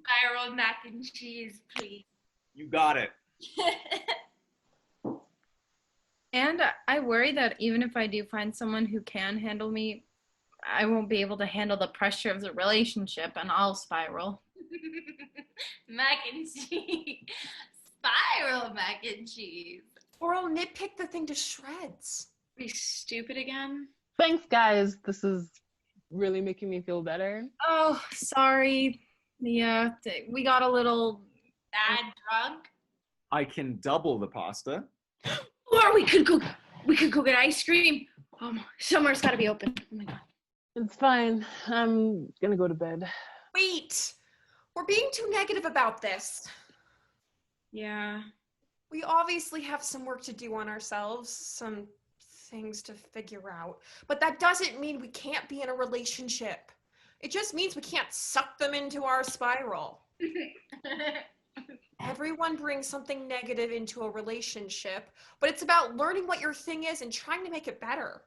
Spiral mac and cheese, please. You got it. And I worry that even if I do find someone who can handle me, I won't be able to handle the pressure of the relationship and I'll spiral. Mac and cheese. Spiral mac and cheese. Or I'll nitpick the thing to shreds. Be stupid again. Thanks, guys. This is really making me feel better. Oh, sorry. Yeah, we got a little Bad drunk. I can double the pasta. Or we could go get ice cream. Somewhere's gotta be open. Oh my god. It's fine. I'm gonna go to bed. Wait! We're being too negative about this. Yeah. We obviously have some work to do on ourselves, some things to figure out. But that doesn't mean we can't be in a relationship. It just means we can't suck them into our spiral. Everyone brings something negative into a relationship, but it's about learning what your thing is and trying to make it better.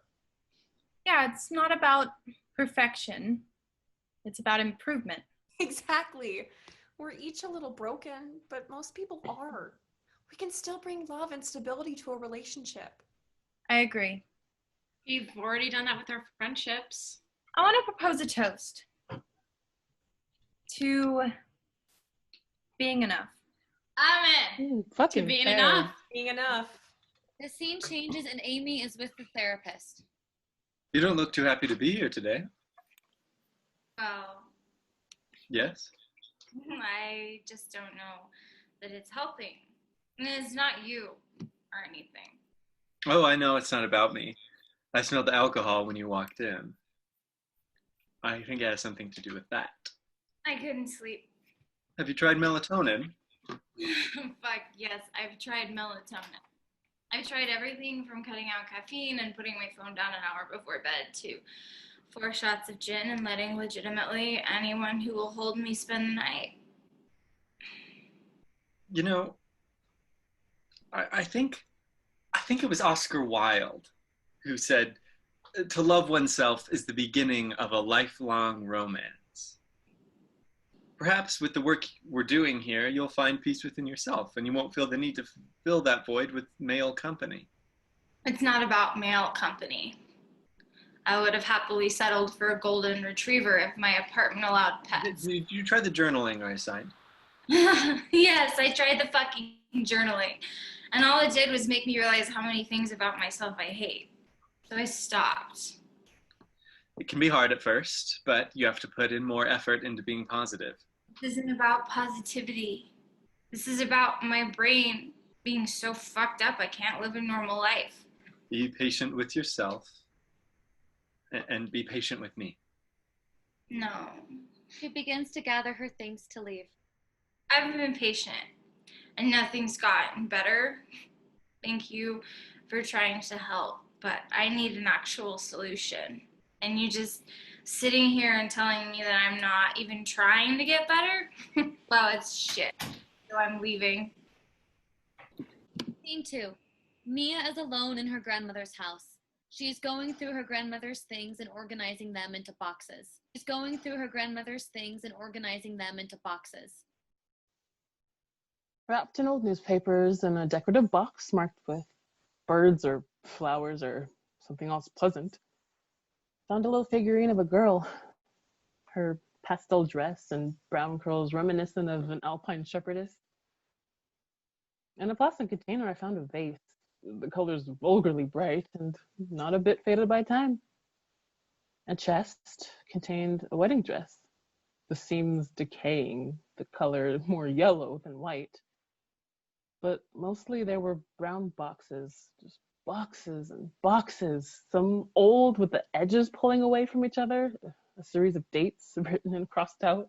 Yeah, it's not about perfection. It's about improvement. Exactly. We're each a little broken, but most people are. We can still bring love and stability to a relationship. I agree. We've already done that with our friendships. I want to propose a toast to being enough. I'm in. Fucking To being fair. enough. Being enough. The scene changes and Amy is with the therapist. You don't look too happy to be here today. Well, Yes? I just don't know that it's helping. And it's not you or anything. Oh, I know it's not about me. I smelled the alcohol when you walked in. I think it has something to do with that. I couldn't sleep. Have you tried melatonin? Fuck, yes, I've tried melatonin. I've tried everything from cutting out caffeine and putting my phone down an hour before bed to 4 shots of gin and letting legitimately anyone who will hold me spend the night. You know, I think it was Oscar Wilde who said, to love oneself is the beginning of a lifelong romance. Perhaps with the work we're doing here, you'll find peace within yourself and you won't feel the need to fill that void with male company. It's not about male company. I would have happily settled for a golden retriever if my apartment allowed pets. Did you try the journaling I assigned? Yes, I tried the fucking journaling. And all it did was make me realize how many things about myself I hate. So I stopped. It can be hard at first, but you have to put in more effort into being positive. This isn't about positivity. This is about my brain being so fucked up I can't live a normal life. Be patient with yourself and be patient with me. No. She begins to gather her things to leave. I've been patient and nothing's gotten better. Thank you for trying to help, but I need an actual solution. And you just sitting here and telling me that I'm not even trying to get better? Well, it's shit. So I'm leaving. Scene 2. Mia is alone in her grandmother's house. She is going through her grandmother's things and organizing them into boxes. She's going through her grandmother's things and organizing them into boxes. Wrapped in old newspapers in a decorative box marked with birds or flowers or something else pleasant. Found a little figurine of a girl. Her pastel dress and brown curls reminiscent of an alpine shepherdess. In a plastic container, I found a vase. The color's vulgarly bright and not a bit faded by time. A chest contained a wedding dress. The seams decaying, the color more yellow than white. But mostly there were brown boxes, just boxes and boxes. Some old with the edges pulling away from each other, a series of dates written and crossed out.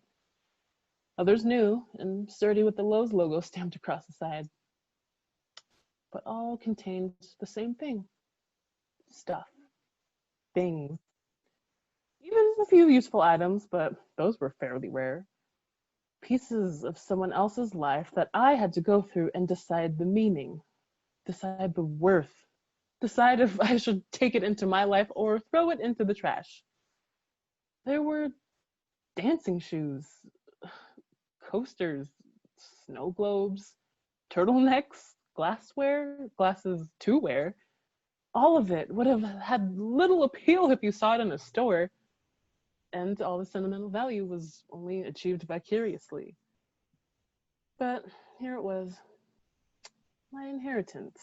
Others new and sturdy with the Lowe's logo stamped across the side. But all contained the same thing. Stuff. Things. Even a few useful items, but those were fairly rare. Pieces of someone else's life that I had to go through and decide the meaning, decide the worth decide if I should take it into my life or throw it into the trash. There were dancing shoes, coasters, snow globes, turtlenecks, glassware, glasses to wear. All of it would have had little appeal if you saw it in a store, and all the sentimental value was only achieved vicariously. But here it was, my inheritance,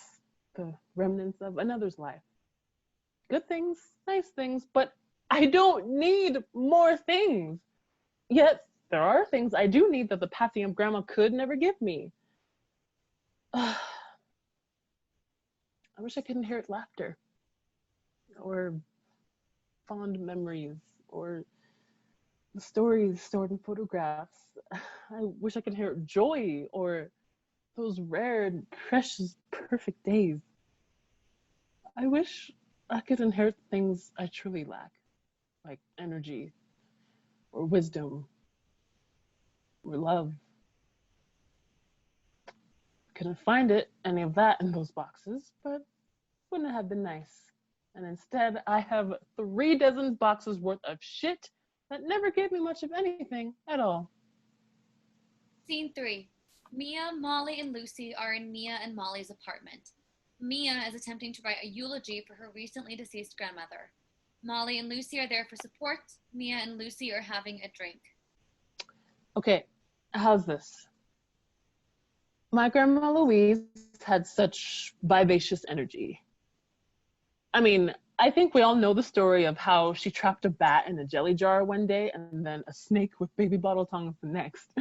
the remnants of another's life. Good things, nice things, but I don't need more things. Yet there are things I do need that the Patsy and Grandma could never give me. I wish I could inherit laughter, or fond memories, or the stories stored in photographs. I wish I could inherit joy, or those rare and precious perfect days. I wish I could inherit things I truly lack, like energy, or wisdom, or love. Couldn't find any of that in those boxes, but wouldn't it have been nice? And instead, I have 3 dozen boxes worth of shit that never gave me much of anything at all. Scene 3. Mia, Molly, and Lucy are in Mia and Molly's apartment. Mia is attempting to write a eulogy for her recently deceased grandmother. Molly and Lucy are there for support. Mia and Lucy are having a drink. Okay, how's this? My grandma Louise had such vivacious energy. I mean, I think we all know the story of how she trapped a bat in a jelly jar one day and then a snake with baby bottle tongues the next.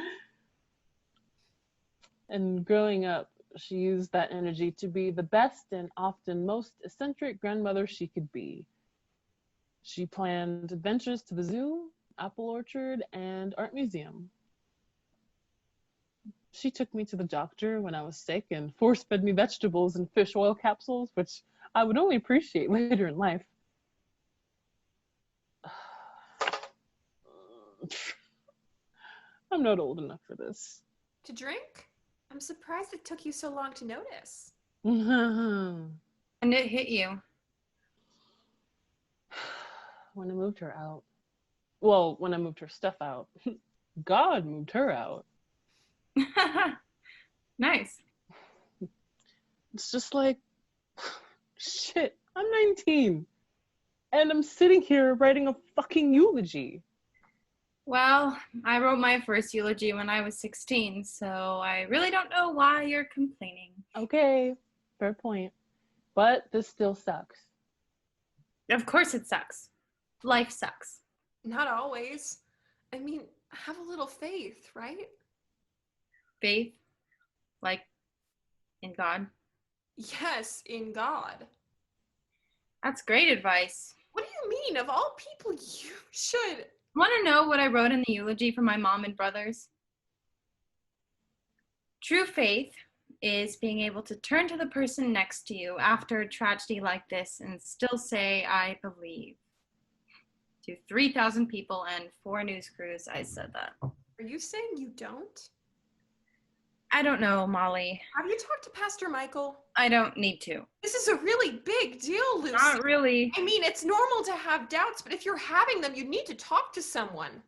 And growing up, she used that energy to be the best and often most eccentric grandmother she could be. She planned adventures to the zoo, apple orchard, and art museum. She took me to the doctor when I was sick and force-fed me vegetables and fish oil capsules, which I would only appreciate later in life. I'm not old enough for this. To drink? I'm surprised it took you so long to notice. And it hit you. When I moved her out. Well, when I moved her stuff out. God moved her out. Nice. It's just like, shit, I'm 19. And I'm sitting here writing a fucking eulogy. Well, I wrote my first eulogy when I was 16, so I really don't know why you're complaining. Okay, fair point. But this still sucks. Of course it sucks. Life sucks. Not always. I mean, have a little faith, right? Faith? Like, in God? Yes, in God. That's great advice. What do you mean? Of all people, you should. Want to know what I wrote in the eulogy for my mom and brothers? True faith is being able to turn to the person next to you after a tragedy like this and still say, I believe. To 3,000 people and 4 news crews, I said that. Are you saying you don't? I don't know, Molly. Have you talked to Pastor Michael? I don't need to. This is a really big deal, Lucy. Not really. I mean, it's normal to have doubts, but if you're having them, you need to talk to someone.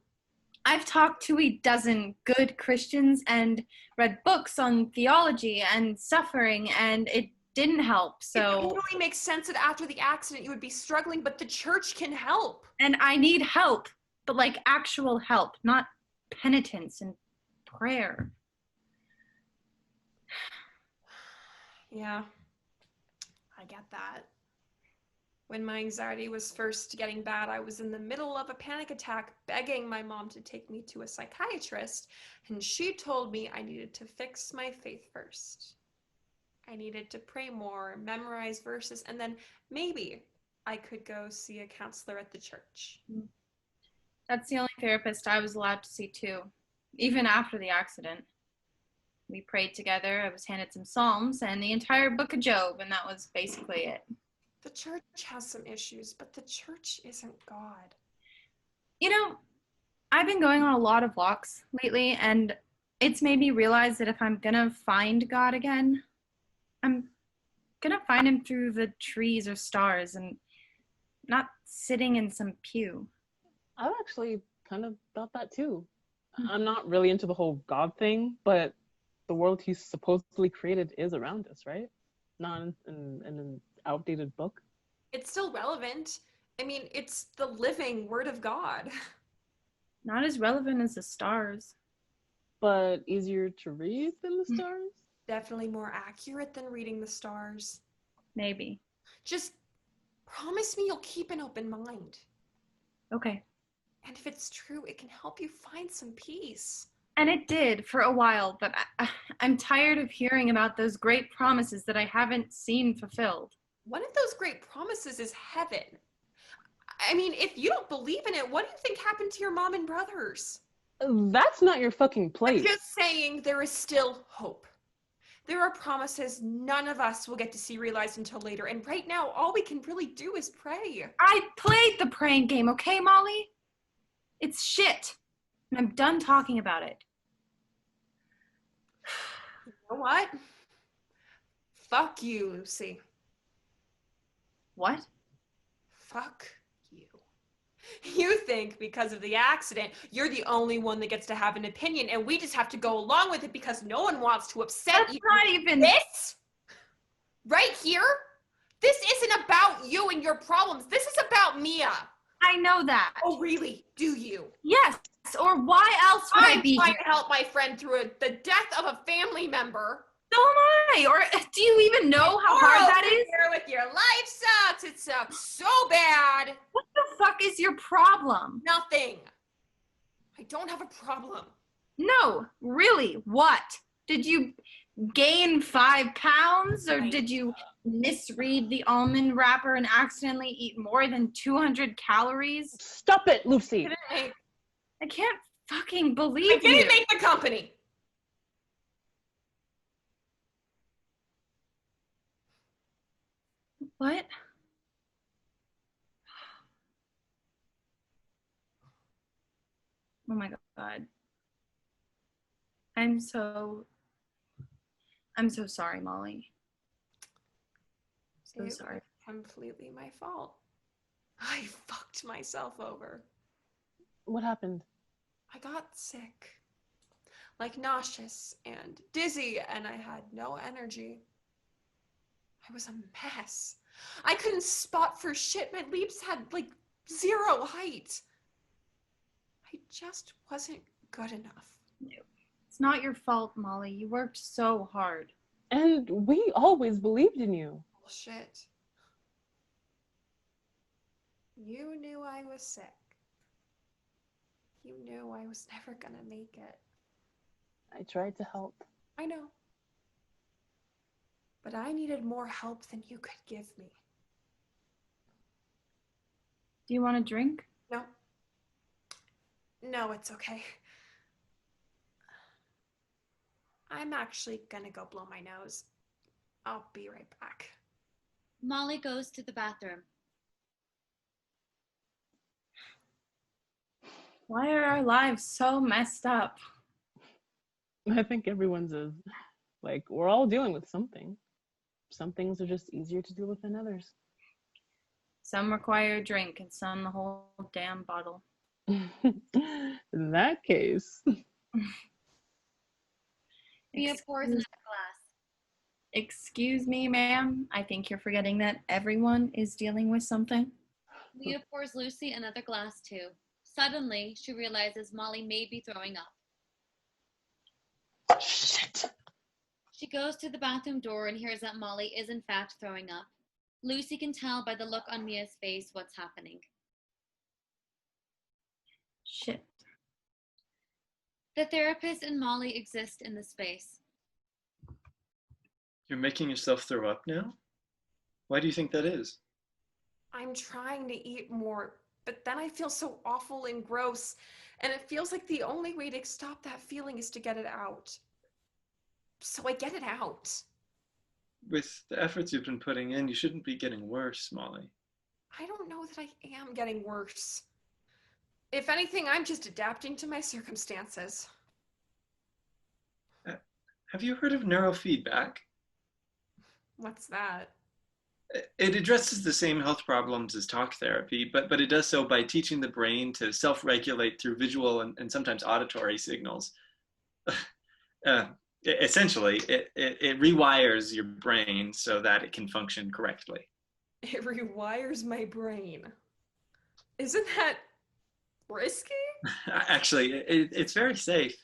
I've talked to a dozen good Christians and read books on theology and suffering, and it didn't help, so... It really makes sense that after the accident you would be struggling, but the church can help. And I need help, but like actual help, not penitence and prayer. Yeah, I get that. When my anxiety was first getting bad, I was in the middle of a panic attack, begging my mom to take me to a psychiatrist, and she told me I needed to fix my faith first. I needed to pray more, memorize verses, and then maybe I could go see a counselor at the church. That's the only therapist I was allowed to see too, even after the accident. We prayed together, I was handed some psalms and the entire book of Job, and that was basically it. The church has some issues, but the church isn't God. You know, I've been going on a lot of walks lately, and it's made me realize that if I'm gonna find God again, I'm gonna find him through the trees or stars and not sitting in some pew. I've actually kind of thought that too. I'm not really into the whole God thing, but the world he supposedly created is around us, right? Not in an outdated book. It's still relevant. I mean, it's the living word of God. Not as relevant as the stars. But easier to read than the stars? Definitely more accurate than reading the stars. Maybe. Just promise me you'll keep an open mind. Okay. And if it's true, it can help you find some peace. And it did for a while, but I'm tired of hearing about those great promises that I haven't seen fulfilled. One of those great promises is heaven. I mean, if you don't believe in it, what do you think happened to your mom and brothers? That's not your fucking place. I'm just saying there is still hope. There are promises none of us will get to see realized until later, and right now, all we can really do is pray. I played the praying game, okay, Molly? It's shit, and I'm done talking about it. You know what? Fuck you, Lucy. What? Fuck you. You think because of the accident, you're the only one that gets to have an opinion, and we just have to go along with it because no one wants to upset you. That's not even... This? Right here? This isn't about you and your problems. This is about Mia. I know that. Oh, really? Do you? Yes, or why else would I be trying here? to help my friend through the death of a family member. So am I. Or do you even know how hard that is? Here with your life sucks. It sucks so bad. What the fuck is your problem? Nothing. I don't have a problem. No, really, what? Did you gain 5 pounds, or did you misread the almond wrapper and accidentally eat more than 200 calories? Stop it, Lucy. I can't fucking believe I didn't make the company. What? Oh my God. I'm so sorry, Molly. So sorry. Completely my fault. I fucked myself over. What happened? I got sick. Like nauseous and dizzy, and I had no energy. I was a mess. I couldn't spot for shit. My leaps had like 0 height. I just wasn't good enough. It's not your fault, Molly. You worked so hard. And we always believed in you. Bullshit. You knew I was sick. You knew I was never gonna make it. I tried to help. I know. But I needed more help than you could give me. Do you want a drink? No. No, it's okay. I'm actually gonna go blow my nose. I'll be right back. Molly goes to the bathroom. Why are our lives so messed up? I think everyone's is. Like, we're all dealing with something. Some things are just easier to deal with than others. Some require a drink and some the whole damn bottle. In that case. Mia pours another glass. Excuse me, ma'am. I think you're forgetting that everyone is dealing with something. Mia pours Lucy another glass too. Suddenly, she realizes Molly may be throwing up. Shit. She goes to the bathroom door and hears that Molly is in fact throwing up. Lucy can tell by the look on Mia's face what's happening. Shit. The therapist and Molly exist in the space. You're making yourself throw up now? Why do you think that is? I'm trying to eat more, but then I feel so awful and gross, and it feels like the only way to stop that feeling is to get it out. So I get it out. With the efforts you've been putting in, you shouldn't be getting worse, Molly. I don't know that I am getting worse. If anything, I'm just adapting to my circumstances. Have you heard of neurofeedback? What's that? It addresses the same health problems as talk therapy, but it does so by teaching the brain to self-regulate through visual and sometimes auditory signals. Essentially, it rewires your brain so that it can function correctly. It rewires my brain. Isn't that risky? Actually, it's very safe.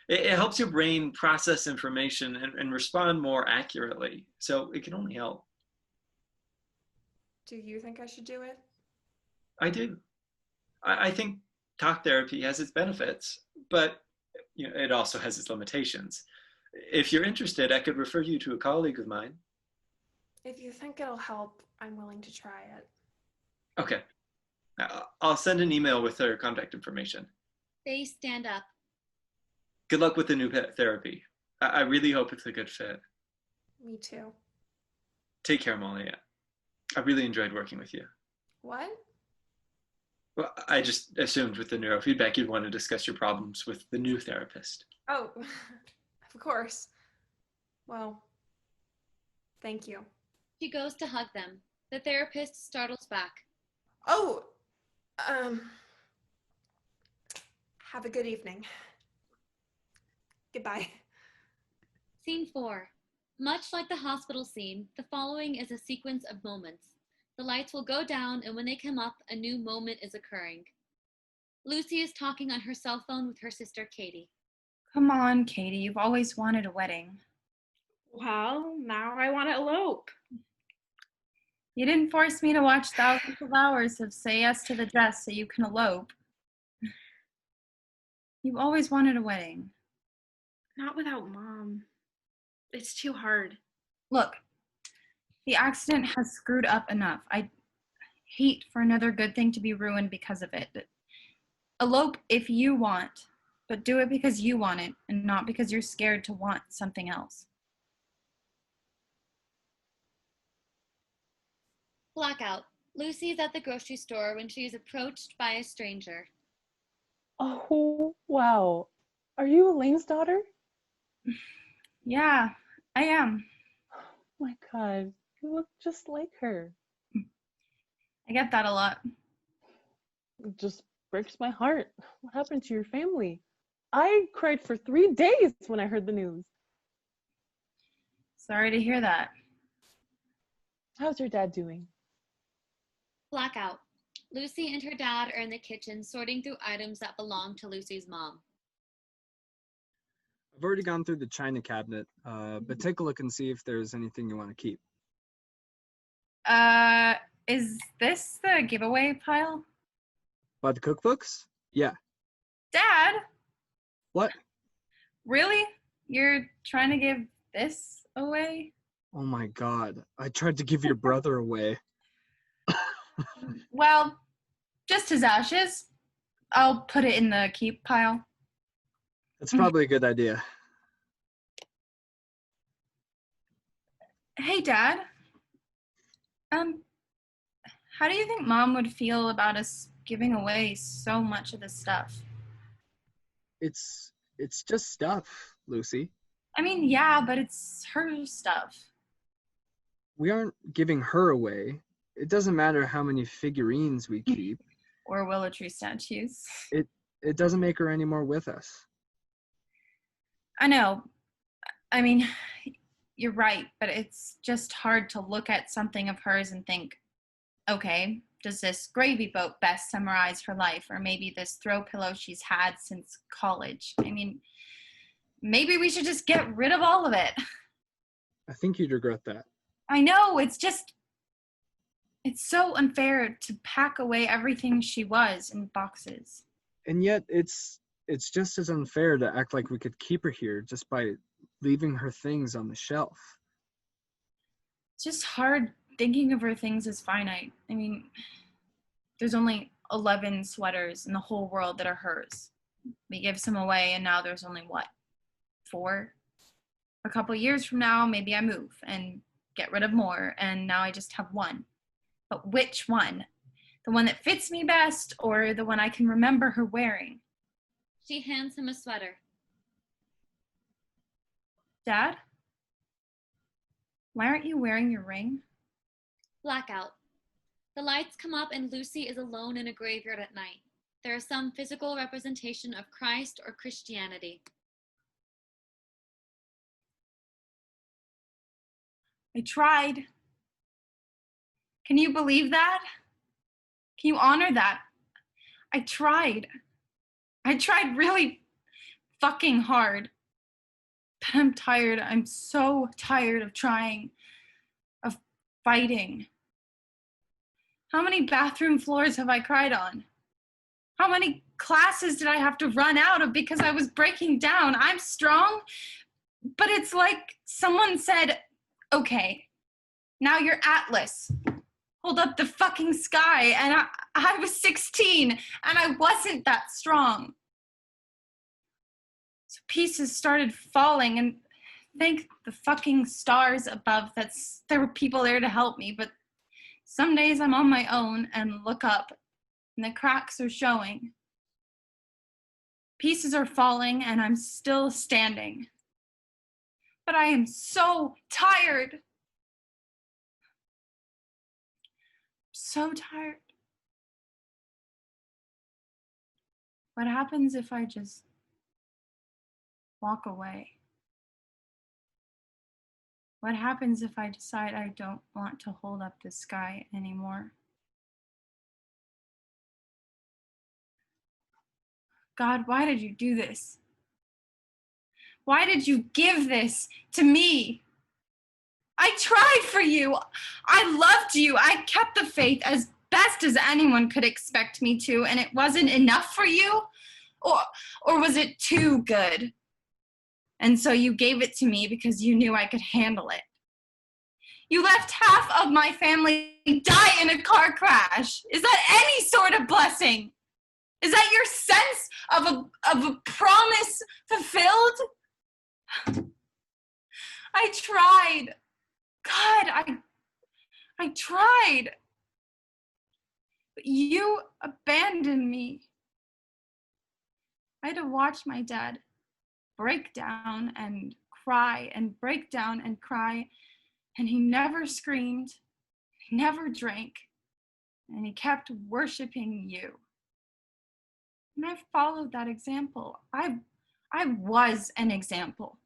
It helps your brain process information and respond more accurately, so it can only help. Do you think I should do it? I do. I think talk therapy has its benefits, but it also has its limitations. If you're interested, I could refer you to a colleague of mine. If you think it'll help, I'm willing to try it. Okay. I'll send an email with her contact information. They stand up. Good luck with the new therapy. I really hope it's a good fit. Me too. Take care, Molly. I really enjoyed working with you. What? Well, I just assumed with the neurofeedback you'd want to discuss your problems with the new therapist. Oh, of course. Well, thank you. She goes to hug them. The therapist startles back. Oh, have a good evening. Goodbye. Scene 4. Much like the hospital scene, the following is a sequence of moments. The lights will go down, and when they come up, a new moment is occurring. Lucy is talking on her cell phone with her sister, Katie. Come on, Katie, you've always wanted a wedding. Well, now I want to elope. You didn't force me to watch thousands of hours of Say Yes to the Dress so you can elope. You've always wanted a wedding. Not without Mom. It's too hard. Look, the accident has screwed up enough. I hate for another good thing to be ruined because of it. Elope if you want, but do it because you want it and not because you're scared to want something else. Blackout. Lucy is at the grocery store when she is approached by a stranger. Oh, wow. Are you Elaine's daughter? Yeah, I am. Oh my God, you look just like her. I get that a lot. It just breaks my heart. What happened to your family? I cried for 3 days when I heard the news. Sorry to hear that. How's your dad doing? Blackout. Lucy and her dad are in the kitchen sorting through items that belong to Lucy's mom. I've already gone through the china cabinet, but take a look and see if there's anything you want to keep. Is this the giveaway pile? By the cookbooks? Yeah. Dad? What? Really? You're trying to give this away? Oh my God, I tried to give your brother away. Well, just his ashes. I'll put it in the keep pile. That's probably a good idea. Hey, Dad. How do you think Mom would feel about us giving away so much of this stuff? It's just stuff, Lucy. I mean, yeah, but it's her stuff. We aren't giving her away. It doesn't matter how many figurines we keep. Or willow tree statues. It doesn't make her any more with us. I know. I mean, you're right, but it's just hard to look at something of hers and think, okay, does this gravy boat best summarize her life? Or maybe this throw pillow she's had since college? I mean, maybe we should just get rid of all of it. I think you'd regret that. I know, it's so unfair to pack away everything she was in boxes. And yet it's just as unfair to act like we could keep her here just by leaving her things on the shelf. It's just hard thinking of her things as finite. I mean, there's only 11 sweaters in the whole world that are hers. We give some away and now there's only, 4? A couple years from now, maybe I move and get rid of more and now I just have one. But which one? The one that fits me best or the one I can remember her wearing? She hands him a sweater. Dad? Why aren't you wearing your ring? Blackout. The lights come up and Lucy is alone in a graveyard at night. There is some physical representation of Christ or Christianity. I tried. Can you believe that? Can you honor that? I tried. I tried really fucking hard. But I'm tired. I'm so tired of trying, of fighting. How many bathroom floors have I cried on? How many classes did I have to run out of because I was breaking down? I'm strong, but it's like someone said, okay, now you're Atlas. Hold up the fucking sky. And I was 16 and I wasn't that strong. So pieces started falling, and thank the fucking stars above that there were people there to help me. But some days I'm on my own and look up and the cracks are showing. Pieces are falling and I'm still standing. But I am so tired. So tired. What happens if I just walk away? What happens if I decide I don't want to hold up the sky anymore? God, why did you do this? Why did you give this to me? I tried for you. I loved you. I kept the faith as best as anyone could expect me to, and it wasn't enough for you? Or was it too good? And so you gave it to me because you knew I could handle it. You left half of my family die in a car crash. Is that any sort of blessing? Is that your sense of a promise fulfilled? I tried. God, I tried. But you abandoned me. I had to watch my dad break down and cry and break down and cry, and he never screamed, he never drank, and he kept worshiping you. And I followed that example. I was an example.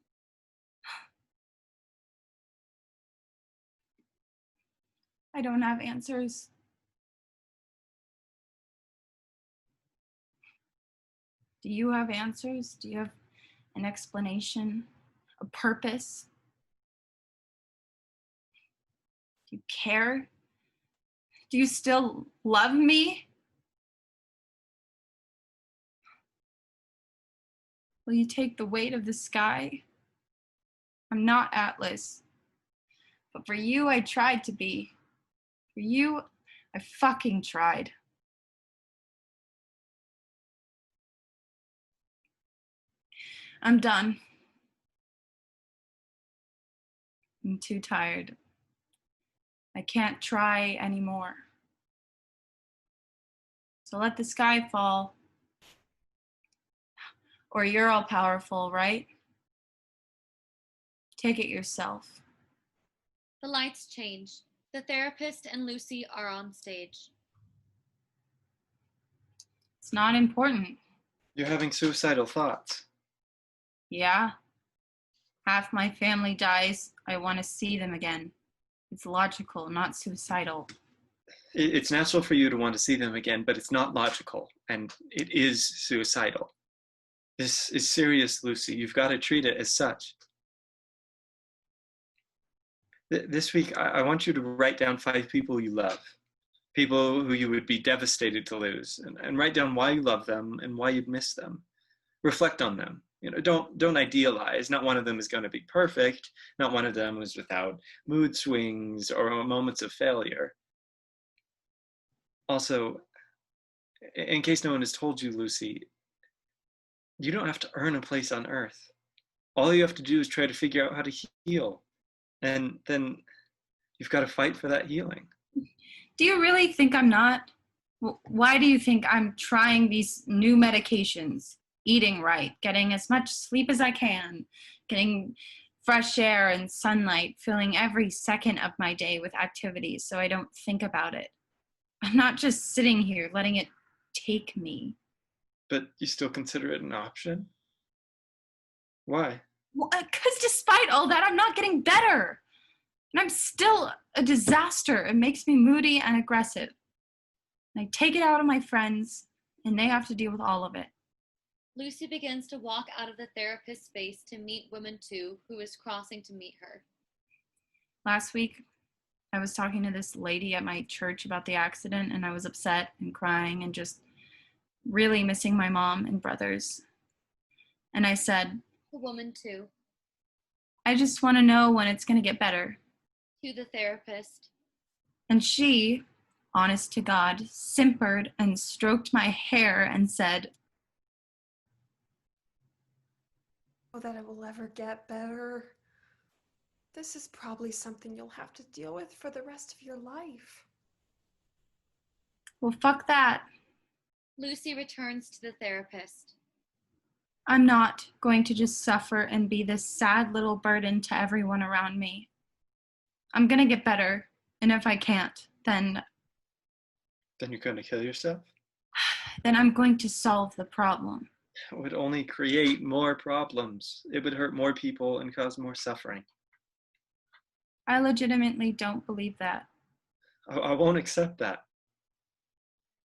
I don't have answers. Do you have answers? Do you have an explanation, a purpose? Do you care? Do you still love me? Will you take the weight of the sky? I'm not Atlas, but for you, I tried to be. For you, I fucking tried. I'm done. I'm too tired. I can't try anymore. So let the sky fall. Or you're all powerful, right? Take it yourself. The lights change. The therapist and Lucy are on stage. It's not important. You're having suicidal thoughts. Yeah. Half my family dies. I want to see them again. It's logical, not suicidal. It's natural for you to want to see them again, but it's not logical, and it is suicidal. This is serious, Lucy. You've got to treat it as such. This week, I want you to write down 5 people you love, people who you would be devastated to lose, and write down why you love them and why you'd miss them. Reflect on them. Don't idealize. Not one of them is going to be perfect. Not one of them was without mood swings or moments of failure. Also, in case no one has told you, Lucy, you don't have to earn a place on Earth. All you have to do is try to figure out how to heal. And then you've got to fight for that healing. Do you really think I'm not? Why do you think I'm trying these new medications, eating right, getting as much sleep as I can, getting fresh air and sunlight, filling every second of my day with activities so I don't think about it. I'm not just sitting here letting it take me. But you still consider it an option? Why? Well, 'cause despite all that, I'm not getting better. And I'm still a disaster. It makes me moody and aggressive. And I take it out on my friends, and they have to deal with all of it. Lucy begins to walk out of the therapist's space to meet woman 2, who is crossing to meet her. Last week, I was talking to this lady at my church about the accident, and I was upset and crying and just really missing my mom and brothers. And I said, The woman 2. I just want to know when it's going to get better. To the therapist. And she, honest to God, simpered and stroked my hair and said, Oh, that it will ever get better. This is probably something you'll have to deal with for the rest of your life. well, fuck that. Lucy returns to the therapist. I'm not going to just suffer and be this sad little burden to everyone around me. I'm going to get better, and if I can't, then Then you're going to kill yourself? I'm going to solve the problem. It would only create more problems. It would hurt more people and cause more suffering. I legitimately don't believe that. I won't accept that.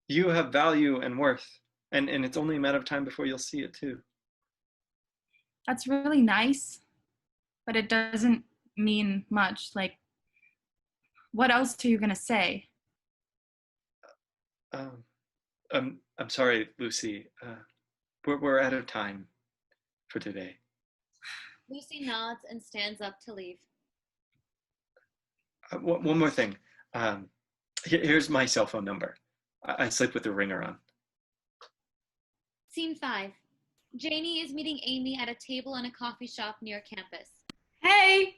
You have value and worth, and it's only a matter of time before you'll see it too. That's really nice, but it doesn't mean much. Like, what else are you going to say? I'm sorry, Lucy. We're out of time for today. Lucy nods and stands up to leave. One more thing. Here's my cell phone number. I sleep with the ringer on. Scene 5. Janie is meeting Amy at a table in a coffee shop near campus. Hey!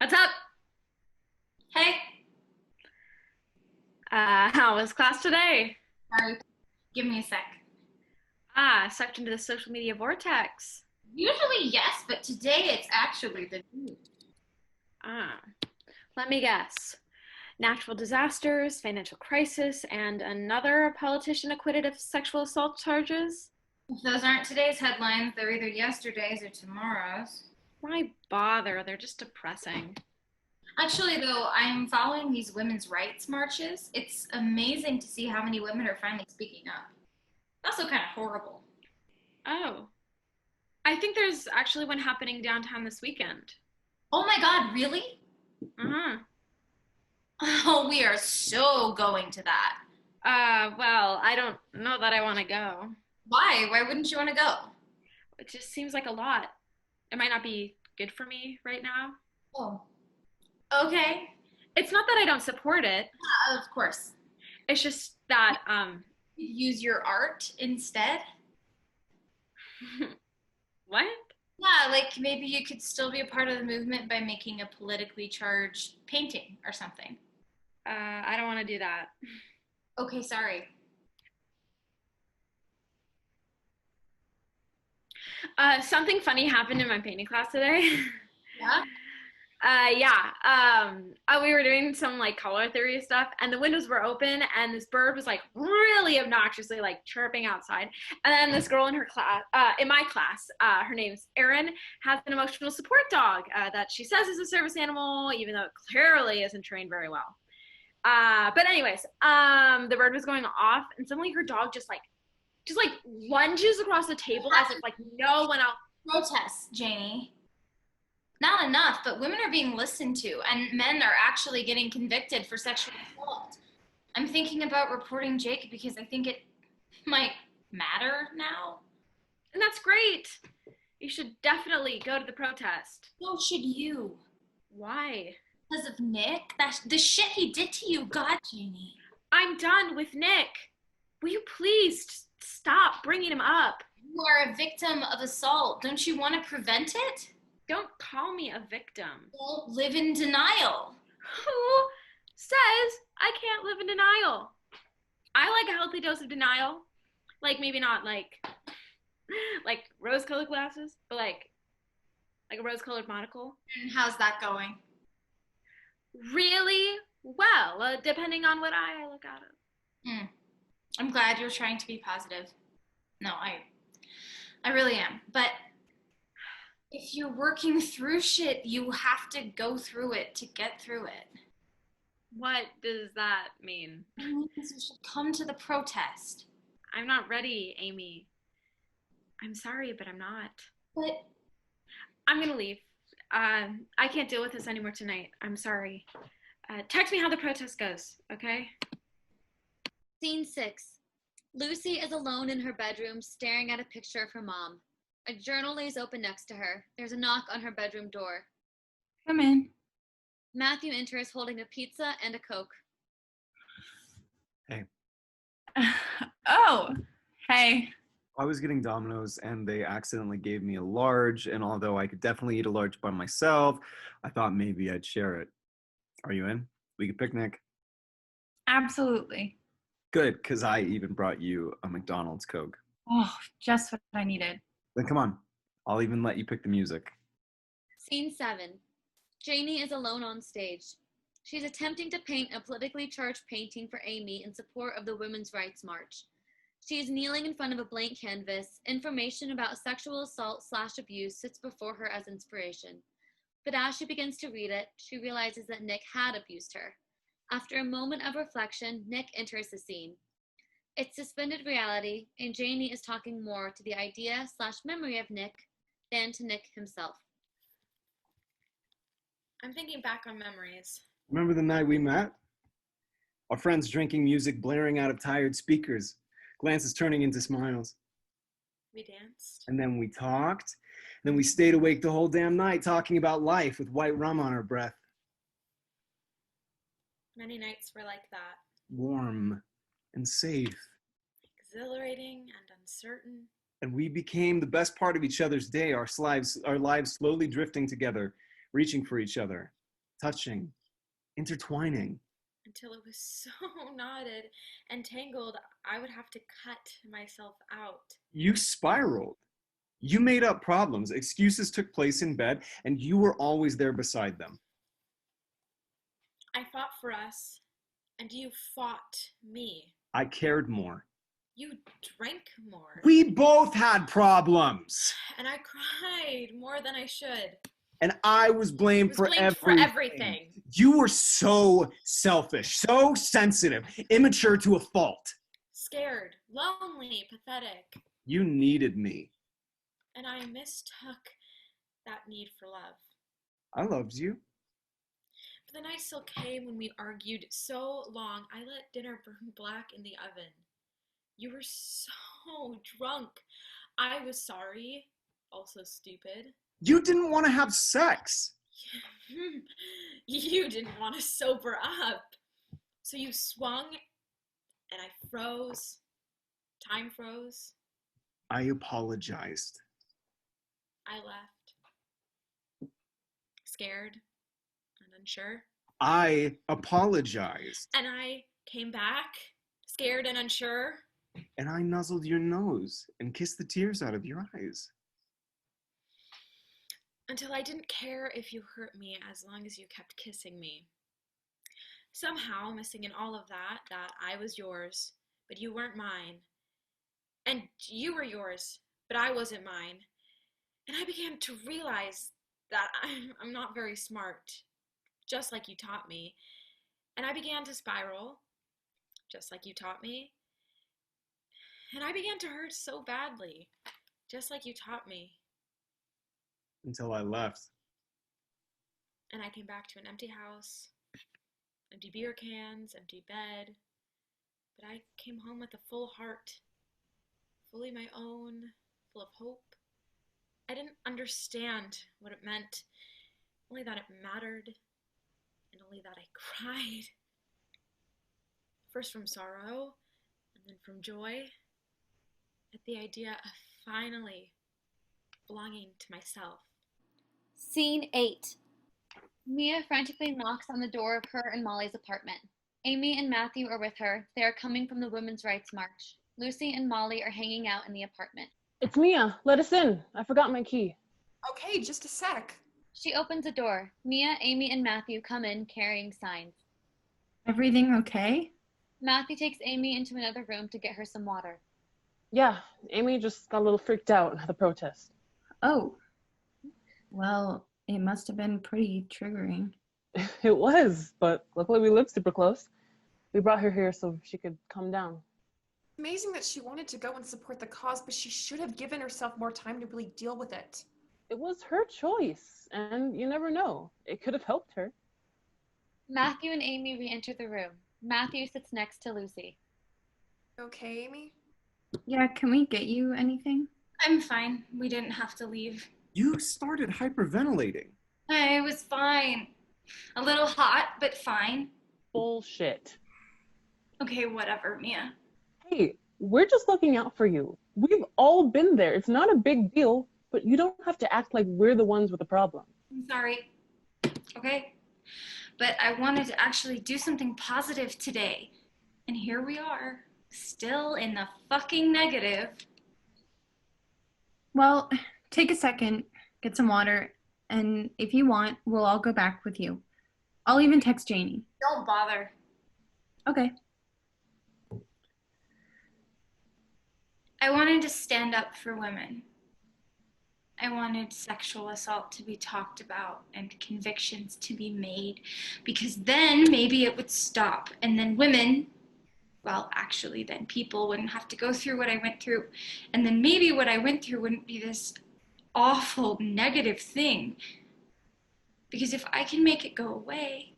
What's up? Hey, How was class today? sorry. Give me a sec. Sucked into the social media vortex. Usually, yes, but today it's actually the news. Let me guess. Natural disasters, financial crisis, and another politician acquitted of sexual assault charges? If those aren't today's headlines, they're either yesterday's or tomorrow's. Why bother? They're just depressing. Actually, though, I'm following these women's rights marches. It's amazing to see how many women are finally speaking up. Also kind of horrible. Oh. I think there's actually one happening downtown this weekend. Oh my God, really? Uh-huh. Oh, we are so going to that. Well, I don't know that I want to go. Why? Why wouldn't you want to go? It just seems like a lot. It might not be good for me right now. Oh. Okay. It's not that I don't support it. Of course. It's just that, Use your art instead? What? Yeah, like maybe you could still be a part of the movement by making a politically charged painting or something. I don't want to do that. Okay, sorry. Something funny happened in my painting class today. Yeah? We were doing some like color theory stuff, and the windows were open, and this bird was like really obnoxiously like chirping outside. And then this girl in her class, in my class, her name's Erin, has an emotional support dog that she says is a service animal, even though it clearly isn't trained very well. But anyways, the bird was going off, and suddenly her dog just lunges across the table as if like no one else. Protests, Janie. Not enough, but women are being listened to, and men are actually getting convicted for sexual assault. I'm thinking about reporting Jake because I think it might matter now. And that's great. You should definitely go to the protest. So should you. Why? Because of Nick? The shit he did to you, God, Janie. I'm done with Nick. Will you please stop bringing him up? You are a victim of assault. Don't you want to prevent it? Don't call me a victim. Don't live in denial. Who says I can't live in denial? I like a healthy dose of denial. Like maybe not like rose-colored glasses, but like like a rose-colored monocle. And how's that going? Really well, depending on what eye I look at it. I'm glad you're trying to be positive. No, I really am. But if you're working through shit, you have to go through it to get through it. What does that mean? It means you should come to the protest. I'm not ready, Amy. I'm sorry, but I'm not. But I'm gonna leave. I can't deal with this anymore tonight. I'm sorry. Text me how the protest goes, okay? Scene 6. Lucy is alone in her bedroom staring at a picture of her mom. A journal lays open next to her. There's a knock on her bedroom door. Come in. Matthew enters holding a pizza and a Coke. Hey. Oh, hey. I was getting Domino's and they accidentally gave me a large, and although I could definitely eat a large by myself, I thought maybe I'd share it. Are you in? We could picnic. Absolutely. Good, because I even brought you a McDonald's Coke. Oh, just what I needed. Then come on. I'll even let you pick the music. Scene 7. Janie is alone on stage. She's attempting to paint a politically charged painting for Amy in support of the Women's Rights March. She is kneeling in front of a blank canvas. Information about sexual assault/abuse sits before her as inspiration. But as she begins to read it, she realizes that Nick had abused her. After a moment of reflection, Nick enters the scene. It's suspended reality, and Janie is talking more to the idea/memory of Nick than to Nick himself. I'm thinking back on memories. Remember the night we met? Our friends drinking music blaring out of tired speakers, glances turning into smiles. We danced. And then we talked. Then we stayed awake the whole damn night talking about life with white rum on our breath. Many nights were like that. Warm and safe. Exhilarating and uncertain. And we became the best part of each other's day, our lives slowly drifting together, reaching for each other, touching, intertwining. Until it was so knotted and tangled, I would have to cut myself out. You spiraled. You made up problems. Excuses took place in bed, and you were always there beside them. I fought for us, and you fought me. I cared more. You drank more. We both had problems. And I cried more than I should. And I was blamed, for everything. You were so selfish, so sensitive, immature to a fault. Scared, lonely, pathetic. You needed me. And I mistook that need for love. I loved you. But the night still came when we argued so long, I let dinner burn black in the oven. You were so drunk. I was sorry, also stupid. You didn't want to have sex. You didn't want to sober up. So you swung, and I froze. Time froze. I apologized. I left. Scared and unsure. I apologized. And I came back, scared and unsure. And I nuzzled your nose and kissed the tears out of your eyes. Until I didn't care if you hurt me as long as you kept kissing me. Somehow, missing in all of that I was yours, but you weren't mine. And you were yours, but I wasn't mine. And I began to realize that I'm not very smart, just like you taught me. And I began to spiral, just like you taught me. And I began to hurt so badly, just like you taught me. Until I left. And I came back to an empty house, empty beer cans, empty bed. But I came home with a full heart, fully my own, full of hope. I didn't understand what it meant, only that it mattered, and only that I cried. First from sorrow, and then from joy, at the idea of finally belonging to myself. Scene 8. Mia frantically knocks on the door of her and Molly's apartment. Amy and Matthew are with her. They are coming from the Women's Rights March. Lucy and Molly are hanging out in the apartment. It's Mia. Let us in. I forgot my key. Okay, just a sec. She opens a door. Mia, Amy, and Matthew come in carrying signs. Everything okay? Matthew takes Amy into another room to get her some water. Yeah, Amy just got a little freaked out at the protest. Oh. Well, it must have been pretty triggering. It was, but luckily we live super close. We brought her here so she could calm down. Amazing that she wanted to go and support the cause, but she should have given herself more time to really deal with it. It was her choice, and you never know. It could have helped her. Matthew and Amy re-enter the room. Matthew sits next to Lucy. Okay, Amy? Yeah, can we get you anything? I'm fine. We didn't have to leave. You started hyperventilating. I was fine. A little hot, but fine. Bullshit. Okay, whatever, Mia. Hey, we're just looking out for you. We've all been there. It's not a big deal, but you don't have to act like we're the ones with the problem. I'm sorry. Okay? But I wanted to actually do something positive today. And here we are, still in the fucking negative. Well, take a second, get some water, and if you want, we'll all go back with you. I'll even text Janie. Don't bother. Okay. I wanted to stand up for women. I wanted sexual assault to be talked about and convictions to be made, because then maybe it would stop, and then women, well, actually, then people wouldn't have to go through what I went through, and then maybe what I went through wouldn't be this awful negative thing. Because if I can make it go away,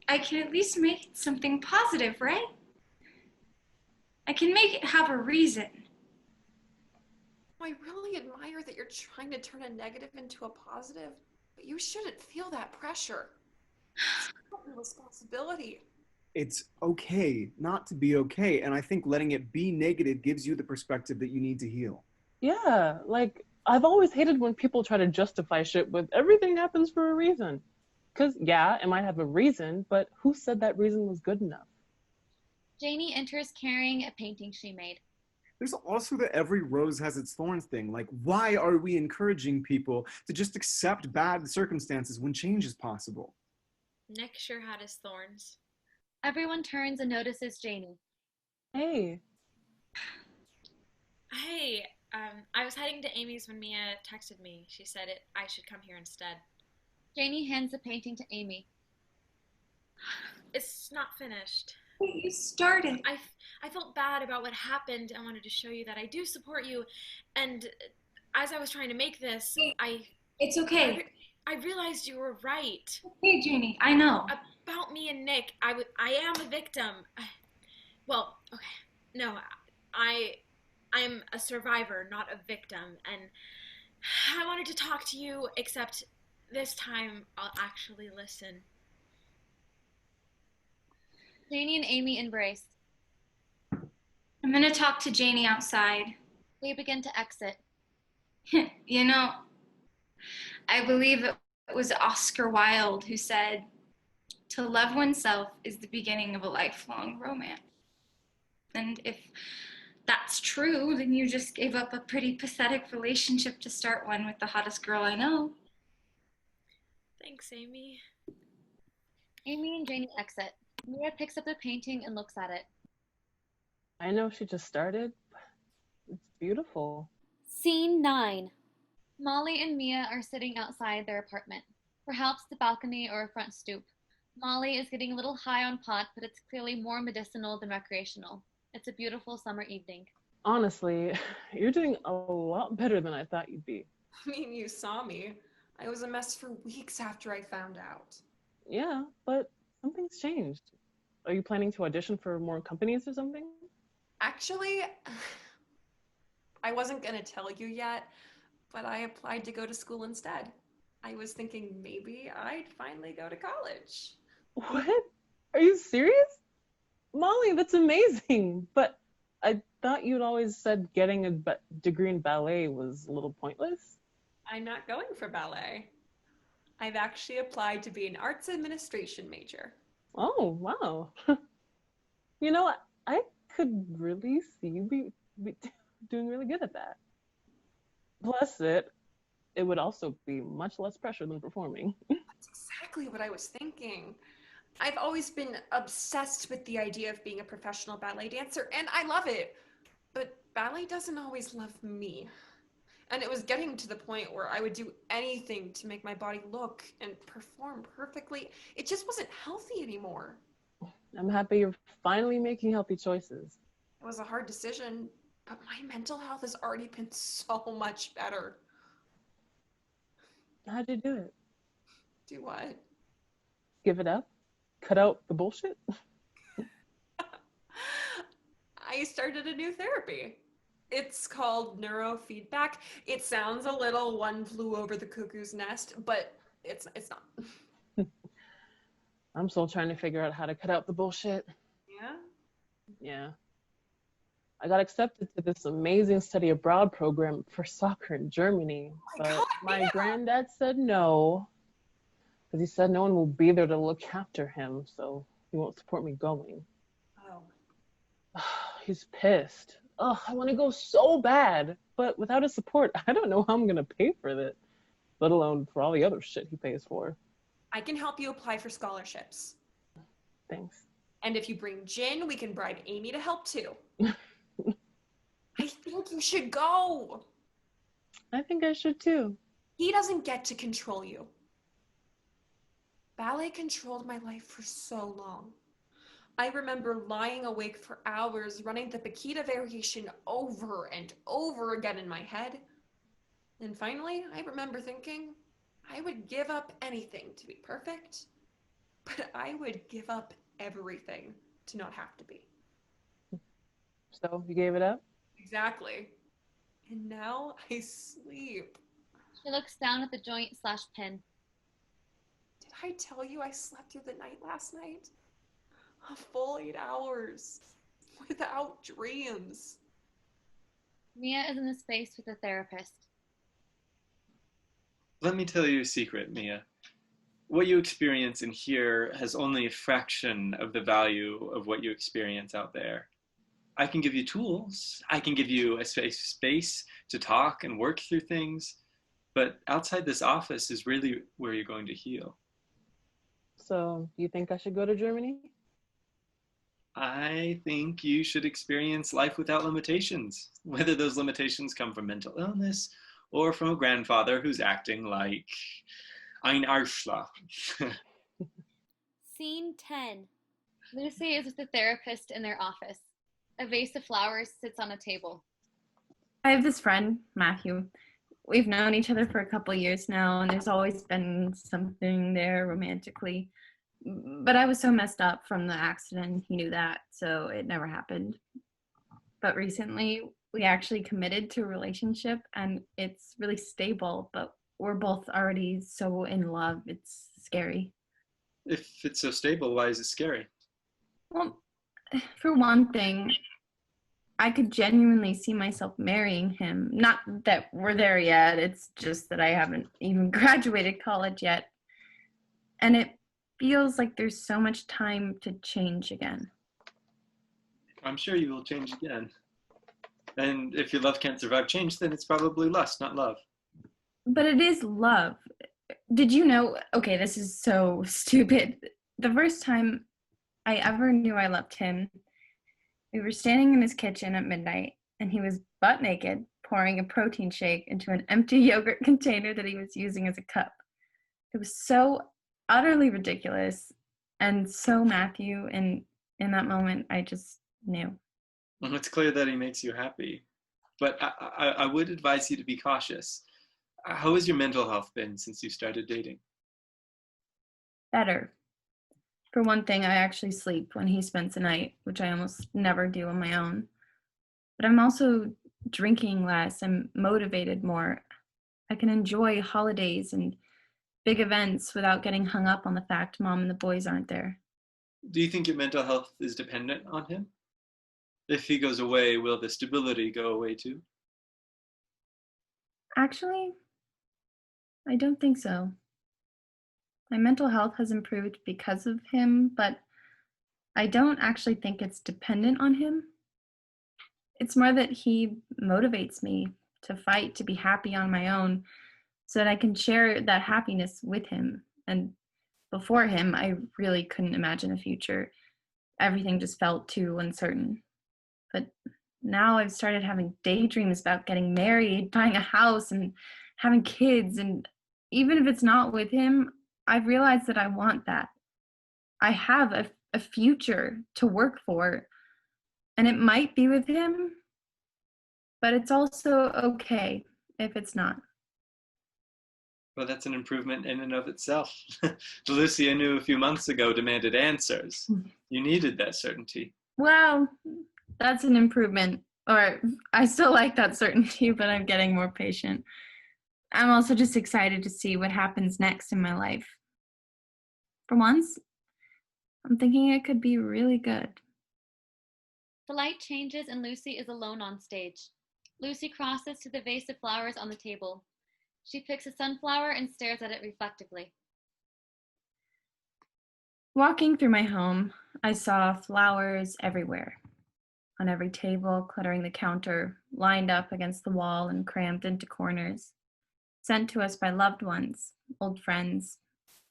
I can at least make it something positive, right? I can make it have a reason. I really admire that you're trying to turn a negative into a positive, but you shouldn't feel that pressure. It's not your responsibility. It's okay not to be okay, and I think letting it be negative gives you the perspective that you need to heal. Yeah, like, I've always hated when people try to justify shit with everything happens for a reason. Because, yeah, it might have a reason, but who said that reason was good enough? Janie enters carrying a painting she made. There's also the every rose has its thorns thing. Like, why are we encouraging people to just accept bad circumstances when change is possible? Nick sure had his thorns. Everyone turns and notices Janie. Hey. Hey, I was heading to Amy's when Mia texted me. She said I should come here instead. Janie hands the painting to Amy. It's not finished. You started. I felt bad about what happened. I wanted to show you that I do support you. And as I was trying to make this, It's okay. I realized you were right. Okay, Janie, I know. About me and Nick, I am a victim. Well, okay, no, I'm a survivor, not a victim. And I wanted to talk to you, except this time I'll actually listen. Janie and Amy embrace. I'm gonna talk to Janie outside. They begin to exit. You know, I believe it was Oscar Wilde who said, "To love oneself is the beginning of a lifelong romance." And if that's true, then you just gave up a pretty pathetic relationship to start one with the hottest girl I know. Thanks, Amy. Amy and Janie exit. Mia picks up the painting and looks at it. I know she just started, but it's beautiful. Scene 9. Molly and Mia are sitting outside their apartment, perhaps the balcony or a front stoop. Molly is getting a little high on pot, but it's clearly more medicinal than recreational. It's a beautiful summer evening. Honestly, you're doing a lot better than I thought you'd be. I mean, you saw me. I was a mess for weeks after I found out. Yeah, but something's changed. Are you planning to audition for more companies or something? Actually, I wasn't going to tell you yet, but I applied to go to school instead. I was thinking maybe I'd finally go to college. What? Are you serious? Molly, that's amazing. But I thought you'd always said getting a degree in ballet was a little pointless. I'm not going for ballet. I've actually applied to be an arts administration major. Oh, wow. You know, I could really see you be doing really good at that. Plus it, it would also be much less pressure than performing. That's exactly what I was thinking. I've always been obsessed with the idea of being a professional ballet dancer, and I love it. But ballet doesn't always love me. And it was getting to the point where I would do anything to make my body look and perform perfectly. It just wasn't healthy anymore. I'm happy you're finally making healthy choices. It was a hard decision, but my mental health has already been so much better. How'd you do it? Do what? Give it up? Cut out the bullshit? I started a new therapy. It's called neurofeedback. It sounds a little One Flew Over the Cuckoo's Nest, but it's not. I'm still trying to figure out how to cut out the bullshit. Yeah? Yeah. I got accepted to this amazing study abroad program for soccer in Germany, but my granddad said no, because he said no one will be there to look after him, so he won't support me going. Oh. He's pissed. Oh, I want to go so bad, but without his support, I don't know how I'm gonna pay for it, let alone for all the other shit he pays for. I can help you apply for scholarships. Thanks. And if you bring Jin, we can bribe Amy to help too. I think you should go. I think I should too. He doesn't get to control you. Ballet controlled my life for so long. I remember lying awake for hours running the Paquita variation over and over again in my head. And finally, I remember thinking, I would give up anything to be perfect, but I would give up everything to not have to be. So you gave it up? Exactly. And now I sleep. She looks down at the joint/pin. Did I tell you I slept through the night last night? A full 8 hours. Without dreams. Mia is in the space with the therapist. Let me tell you a secret, Mia. What you experience in here has only a fraction of the value of what you experience out there. I can give you tools. I can give you a space to talk and work through things. But outside this office is really where you're going to heal. So you think I should go to Germany? I think you should experience life without limitations, whether those limitations come from mental illness or from a grandfather who's acting like ein Arschloch. Scene 10. Lucy is with the therapist in their office. A vase of flowers sits on a table. I have this friend, Matthew. We've known each other for a couple of years now, and there's always been something there romantically. But I was so messed up from the accident, he knew that, so it never happened. But recently, we actually committed to a relationship, and it's really stable, but we're both already so in love, it's scary. If it's so stable, why is it scary? Well, for one thing, I could genuinely see myself marrying him. Not that we're there yet, it's just that I haven't even graduated college yet. And it feels like there's so much time to change again. I'm sure you will change again. And if your love can't survive change, then it's probably lust, not love. But it is love. Did you know, okay, this is so stupid. The first time I ever knew I loved him, we were standing in his kitchen at midnight, and he was butt naked, pouring a protein shake into an empty yogurt container that he was using as a cup. It was so utterly ridiculous and so Matthew, and in that moment, I just knew. Well, it's clear that he makes you happy. But I would advise you to be cautious. How has your mental health been since you started dating? Better. For one thing, I actually sleep when he spends the night, which I almost never do on my own. But I'm also drinking less. I'm motivated more. I can enjoy holidays and big events without getting hung up on the fact Mom and the boys aren't there. Do you think your mental health is dependent on him? If he goes away, will the stability go away too? Actually, I don't think so. My mental health has improved because of him, but I don't actually think it's dependent on him. It's more that he motivates me to fight, to be happy on my own, so that I can share that happiness with him. And before him, I really couldn't imagine a future. Everything just felt too uncertain. But now I've started having daydreams about getting married, buying a house, and having kids. And even if it's not with him, I've realized that I want that. I have a future to work for, and it might be with him, but it's also okay if it's not. Well, that's an improvement in and of itself. The Lucy I knew a few months ago demanded answers. You needed that certainty. Well, that's an improvement. Or I still like that certainty, but I'm getting more patient. I'm also just excited to see what happens next in my life. For once, I'm thinking it could be really good. The light changes and Lucy is alone on stage. Lucy crosses to the vase of flowers on the table. She picks a sunflower and stares at it reflectively. Walking through my home, I saw flowers everywhere. On every table, cluttering the counter, lined up against the wall and crammed into corners. Sent to us by loved ones, old friends,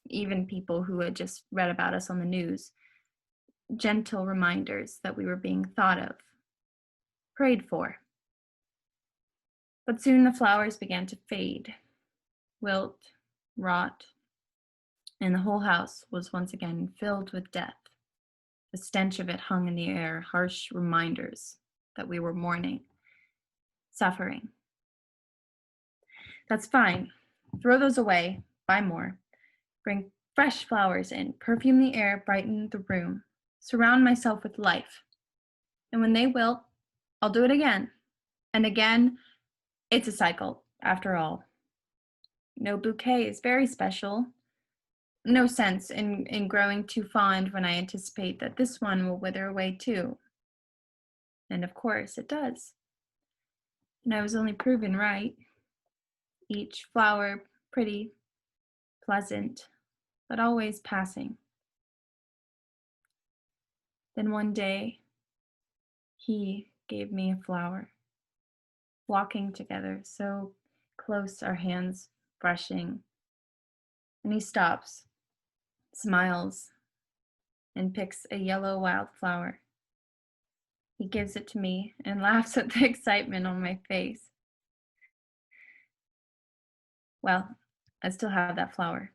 even people who had just read about us on the news. Gentle reminders that we were being thought of, prayed for. But soon the flowers began to fade, wilt, rot, and the whole house was once again filled with death. The stench of it hung in the air, harsh reminders that we were mourning, suffering. That's fine. Throw those away, buy more. Bring fresh flowers in, perfume the air, brighten the room. Surround myself with life. And when they wilt, I'll do it again. And again, it's a cycle, after all. No bouquet is very special. No sense in growing too fond when I anticipate that this one will wither away too. And of course it does. And I was only proven right. Each flower pretty, pleasant, but always passing. Then one day, he gave me a flower. Walking together, so close, our hands brushing. And he stops, smiles, and picks a yellow wildflower. He gives it to me and laughs at the excitement on my face. Well, I still have that flower,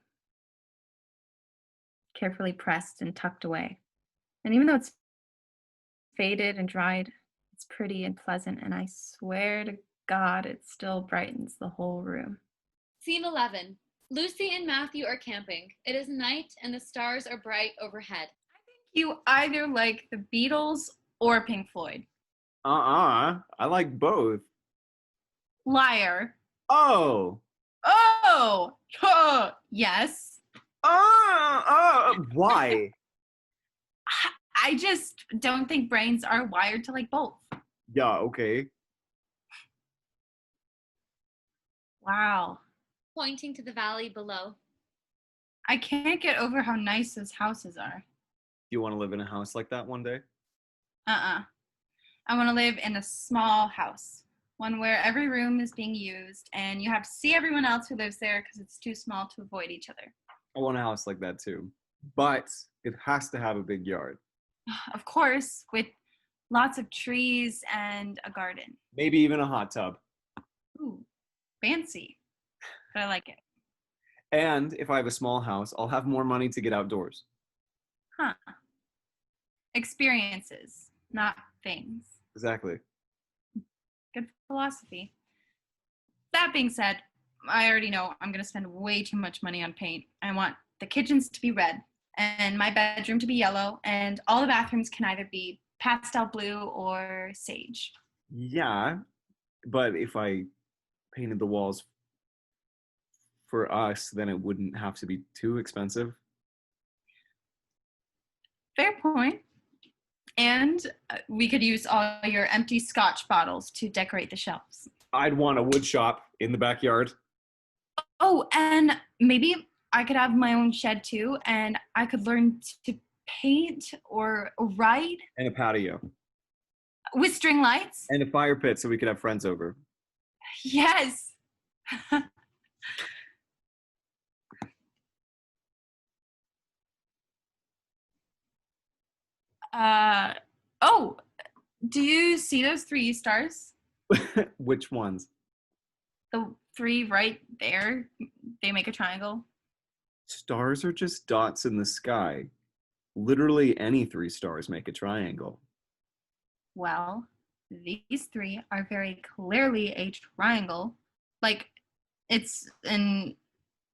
carefully pressed and tucked away. And even though it's faded and dried, it's pretty and pleasant, and I swear to God, it still brightens the whole room. Scene 11. Lucy and Matthew are camping. It is night and the stars are bright overhead. I think you either like the Beatles or Pink Floyd. I like both. Liar. Oh! Yes. Why? I just don't think brains are wired to like both. Yeah, okay. Wow. Pointing to the valley below. I can't get over how nice those houses are. Do you want to live in a house like that one day? I want to live in a small house. One where every room is being used and you have to see everyone else who lives there because it's too small to avoid each other. I want a house like that too. But it has to have a big yard. Of course, with lots of trees and a garden. Maybe even a hot tub. Ooh, fancy. But I like it. And if I have a small house, I'll have more money to get outdoors. Huh. Experiences, not things. Exactly. Good philosophy. That being said, I already know I'm going to spend way too much money on paint. I want the kitchens to be red and my bedroom to be yellow, and all the bathrooms can either be pastel blue or sage. Yeah, but if I painted the walls for us, then it wouldn't have to be too expensive. Fair point. And we could use all your empty Scotch bottles to decorate the shelves. I'd want a wood shop in the backyard. Oh, and maybe I could have my own shed too, and I could learn to paint or write. And a patio. With string lights. And a fire pit so we could have friends over. Yes. Oh, do you see those 3 stars? Which ones? The 3 right there, they make a triangle. Stars are just dots in the sky. Literally any 3 stars make a triangle. Well, these 3 are very clearly a triangle. Like, it's an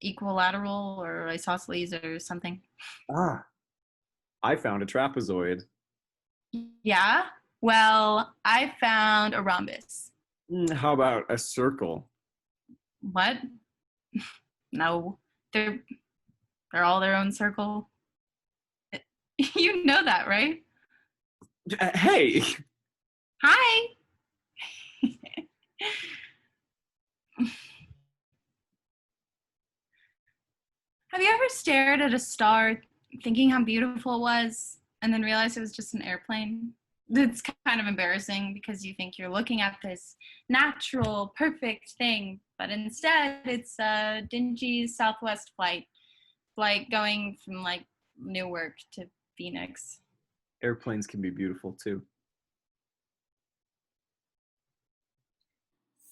equilateral or isosceles or something. Ah, I found a trapezoid. Yeah? Well, I found a rhombus. How about a circle? What? No, they're all their own circle. You know that, right? Hey! Hi! Have you ever stared at a star thinking how beautiful it was and then realized it was just an airplane? It's kind of embarrassing because you think you're looking at this natural, perfect thing, but instead it's a dingy Southwest flight going from like Newark to Phoenix. Airplanes can be beautiful too.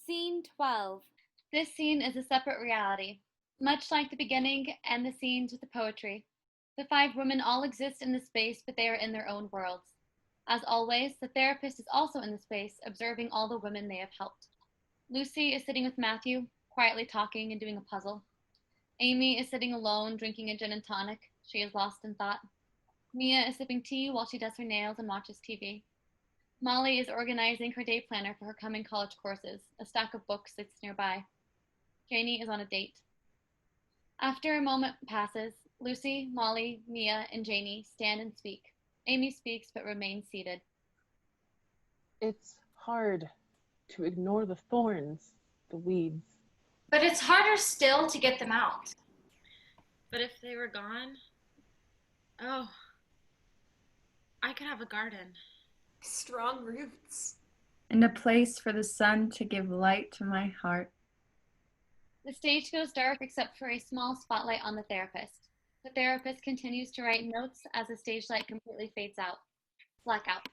Scene 12. This scene is a separate reality. Much like the beginning and the scenes with the poetry, the 5 women all exist in the space, but they are in their own worlds. As always, the therapist is also in the space, observing all the women they have helped. Lucy is sitting with Matthew, quietly talking and doing a puzzle. Amy is sitting alone, drinking a gin and tonic. She is lost in thought. Mia is sipping tea while she does her nails and watches TV. Molly is organizing her day planner for her coming college courses. A stack of books sits nearby. Janie is on a date. After a moment passes, Lucy, Molly, Mia, and Janie stand and speak. Amy speaks but remains seated. It's hard to ignore the thorns, the weeds. But it's harder still to get them out. But if they were gone, oh, I could have a garden. Strong roots. And a place for the sun to give light to my heart. The stage goes dark except for a small spotlight on the therapist. The therapist continues to write notes as the stage light completely fades out. Blackout.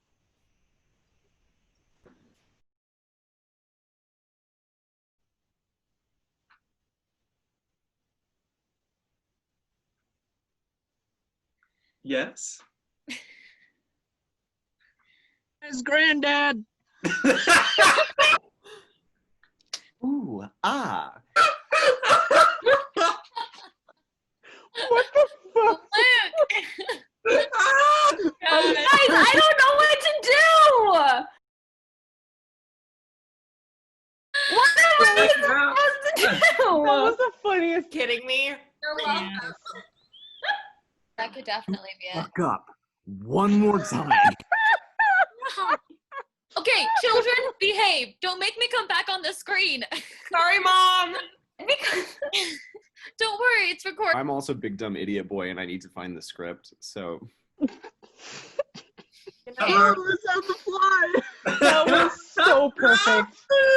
Yes? His granddad. Ooh, ah. What the fuck? Guys, I don't know what to do! What am I supposed to That do? was the funniest. Kidding me? You're welcome. That could definitely be it. Fuck up. One more time. Okay, children, behave. Don't make me come back on the screen. Sorry, Mom. Don't worry, it's recorded. I'm also Big Dumb Idiot Boy and I need to find the script, so. That was so perfect.